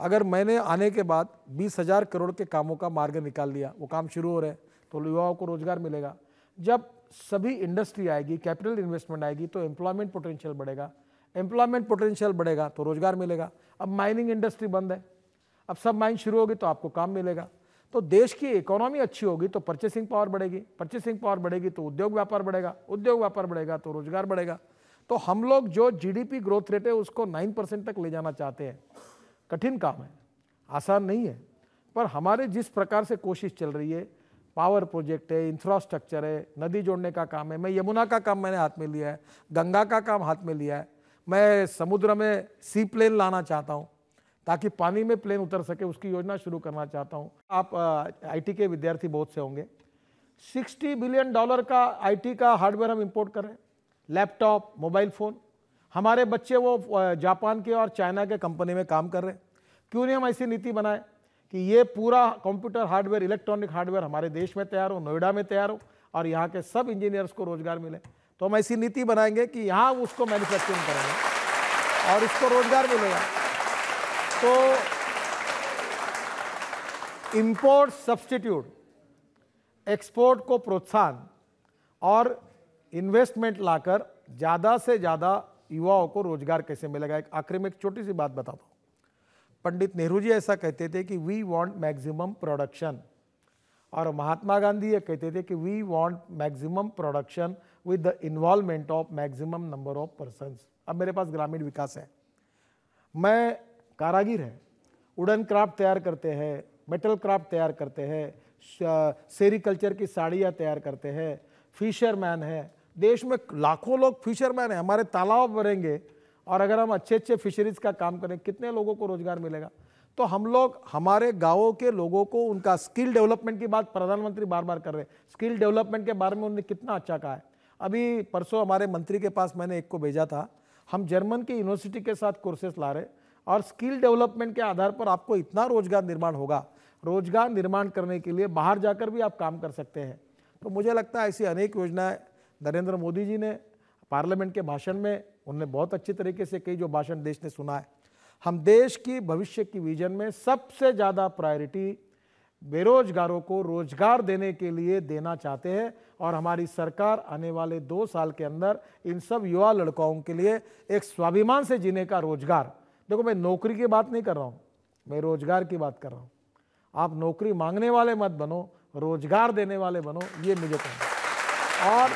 अगर मैंने आने के बाद 20,000 करोड़ के कामों का मार्ग निकाल लिया, वो काम शुरू हो रहे हैं, तो युवाओं को रोजगार मिलेगा। जब सभी इंडस्ट्री आएगी, कैपिटल इन्वेस्टमेंट आएगी तो एम्प्लॉयमेंट पोटेंशियल बढ़ेगा, एम्प्लॉयमेंट पोटेंशियल बढ़ेगा तो रोजगार मिलेगा। अब माइनिंग इंडस्ट्री बंद है, अब सब माइन शुरू होगी तो आपको काम मिलेगा। तो देश की इकोनॉमी अच्छी होगी तो परचेसिंग पावर बढ़ेगी, परचेसिंग पावर बढ़ेगी तो उद्योग व्यापार बढ़ेगा, उद्योग व्यापार बढ़ेगा तो रोजगार बढ़ेगा। तो हम लोग जो जीडीपी ग्रोथ रेट है उसको 9% तक ले जाना चाहते हैं। कठिन काम है, आसान नहीं है, पर हमारे जिस प्रकार से कोशिश चल रही है, पावर प्रोजेक्ट है, इंफ्रास्ट्रक्चर है, नदी जोड़ने का काम है, मैं यमुना का काम मैंने हाथ में लिया है, गंगा का काम हाथ में लिया है, मैं समुद्र में सी प्लेन लाना चाहता हूँ ताकि पानी में प्लेन उतर सके, उसकी योजना शुरू करना चाहता हूँ। आप आईटी के विद्यार्थी बहुत से होंगे, $60 बिलियन का आईटी का हार्डवेयर हम इंपोर्ट कर रहे हैं, लैपटॉप, मोबाइल फ़ोन। हमारे बच्चे वो जापान के और चाइना के कंपनी में काम कर रहे हैं। क्यों नहीं हम ऐसी नीति बनाए कि ये पूरा कंप्यूटर हार्डवेयर, इलेक्ट्रॉनिक हार्डवेयर हमारे देश में तैयार हो, नोएडा में तैयार हो और यहाँ के सब इंजीनियर्स को रोजगार मिले। तो हम ऐसी नीति बनाएंगे कि यहाँ उसको मैन्युफैक्चरिंग करेंगे और इसको रोजगार मिलेगा। तो इंपोर्ट सब्स्टिट्यूट, एक्सपोर्ट को प्रोत्साहन और इन्वेस्टमेंट लाकर ज़्यादा से ज़्यादा युवाओं को रोजगार कैसे मिलेगा। एक आखिरी में एक छोटी सी बात बताता हूँ। पंडित नेहरू जी ऐसा कहते थे कि वी वांट मैक्सिमम प्रोडक्शन, और महात्मा गांधी ये कहते थे कि we want maximum production with the involvement of maximum number of persons. अब मेरे पास ग्रामीण विकास है, मैं कारागिर है, वुडन क्राफ्ट तैयार करते हैं, मेटल क्राफ्ट तैयार करते हैं, सेरिकल्चर की साड़ियाँ तैयार करते हैं, फिशरमैन है, देश में लाखों लोग फिशरमैन हैं। हमारे तालाब भरेंगे और अगर हम अच्छे अच्छे फिशरीज का काम करें, कितने लोगों को रोजगार मिलेगा। तो हम लोग हमारे गाँवों के लोगों को उनका स्किल डेवलपमेंट की बात प्रधानमंत्री बार बार कर रहे हैं, स्किल डेवलपमेंट के बारे में उन्होंने कितना अच्छा कहा है। अभी परसों हमारे मंत्री के पास मैंने एक को भेजा था, हम जर्मन की यूनिवर्सिटी के साथ कोर्सेस ला रहे और स्किल डेवलपमेंट के आधार पर आपको इतना रोजगार निर्माण होगा, रोजगार निर्माण करने के लिए बाहर जाकर भी आप काम कर सकते हैं। तो मुझे लगता है ऐसी अनेक योजनाएं नरेंद्र मोदी जी ने पार्लियामेंट के भाषण में उन्होंने बहुत अच्छी तरीके से कही, जो भाषण देश ने सुना है। हम देश की भविष्य की विजन में सबसे ज़्यादा प्रायोरिटी बेरोजगारों को रोजगार देने के लिए देना चाहते हैं और हमारी सरकार आने वाले 2 साल के अंदर इन सब युवा लड़कों के लिए एक स्वाभिमान से जीने का रोजगार, देखो मैं नौकरी की बात नहीं कर रहा हूँ, मैं रोजगार की बात कर रहा हूँ। आप नौकरी मांगने वाले मत बनो, रोजगार देने वाले बनो, ये मुझे कहना। और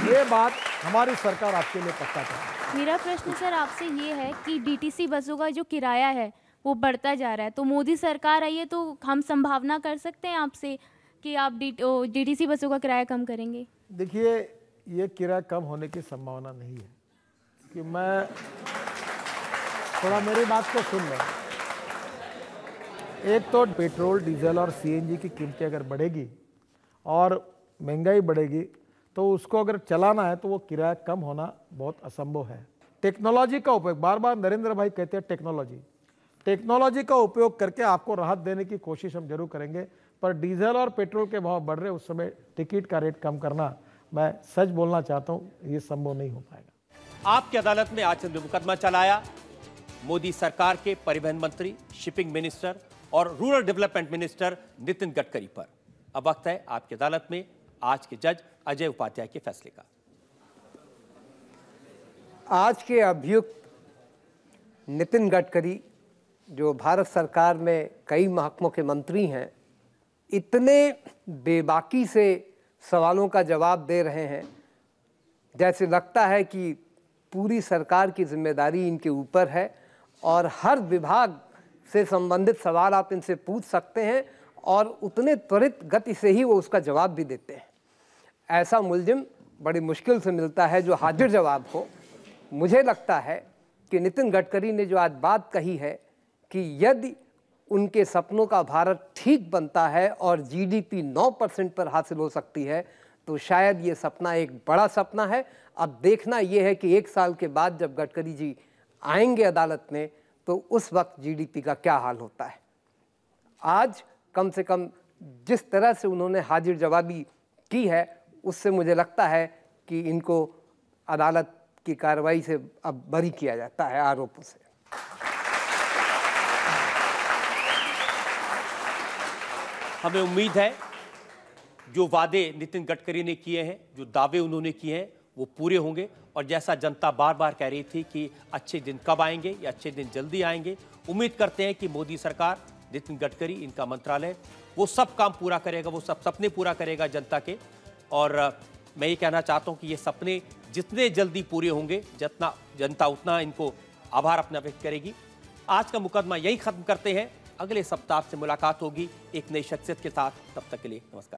ये बात हमारी सरकार आपके लिए पक्का करेगी। मेरा प्रश्न सर आपसे ये है कि डीटीसी बसों का जो किराया है वो बढ़ता जा रहा है, तो मोदी सरकार आई है तो हम संभावना कर सकते हैं आपसे कि आप डीटीसी बसों का किराया कम करेंगे? देखिए, ये किराया कम होने की संभावना नहीं है कि मैं थोड़ा मेरी बात को सुन लें। एक तो पेट्रोल, डीजल और सीएनजी की कीमतें अगर बढ़ेगी और महंगाई बढ़ेगी तो उसको अगर चलाना है तो वो किराया कम होना बहुत असंभव है। टेक्नोलॉजी का उपयोग, बार बार नरेंद्र भाई कहते हैं टेक्नोलॉजी का उपयोग करके आपको राहत देने की कोशिश हम जरूर करेंगे, पर डीजल और पेट्रोल के भाव बढ़ रहे उस समय टिकट का रेट कम करना, मैं सच बोलना चाहता हूँ, ये संभव नहीं हो पाएगा। आपकी अदालत में आज मुकदमा चलाया मोदी सरकार के परिवहन मंत्री, शिपिंग मिनिस्टर और rural development minister Nitin Gadkari पर। अब वक्त है आपकी अदालत में आज के जज अजय उपाध्याय के फैसले का। आज के अभियुक्त नितिन गडकरी, जो भारत सरकार में कई महकमों के मंत्री हैं, इतने बेबाकी से सवालों का जवाब दे रहे हैं जैसे लगता है कि पूरी सरकार की जिम्मेदारी इनके ऊपर है और हर विभाग से संबंधित सवाल आप इनसे पूछ सकते हैं और उतने त्वरित गति से ही वो उसका जवाब भी देते हैं। ऐसा मुलजिम बड़ी मुश्किल से मिलता है जो हाजिर जवाब हो। मुझे लगता है कि नितिन गडकरी ने जो आज बात कही है कि यदि उनके सपनों का भारत ठीक बनता है और जीडीपी 9% पर हासिल हो सकती है, तो शायद ये सपना एक बड़ा सपना है। अब देखना ये है कि 1 साल के बाद जब गडकरी जी आएंगे अदालत में तो उस वक्त जीडीपी का क्या हाल होता है। आज कम से कम जिस तरह से उन्होंने हाजिर जवाबी की है, उससे मुझे लगता है कि इनको अदालत की कार्रवाई से अब बरी किया जाता है आरोपों से। हमें उम्मीद है जो वादे नितिन गडकरी ने किए हैं, जो दावे उन्होंने किए हैं, वो पूरे होंगे। और जैसा जनता बार बार कह रही थी कि अच्छे दिन कब आएंगे, या अच्छे दिन जल्दी आएंगे, उम्मीद करते हैं कि मोदी सरकार, नितिन गडकरी, इनका मंत्रालय वो सब काम पूरा करेगा, वो सब सपने पूरा करेगा जनता के। और मैं ये कहना चाहता हूँ कि ये सपने जितने जल्दी पूरे होंगे, जितना जनता उतना इनको आभार अपना व्यक्त करेगी। आज का मुकदमा यही खत्म करते हैं। अगले सप्ताह से मुलाकात होगी एक नई शख्सियत के साथ। तब तक के लिए नमस्कार।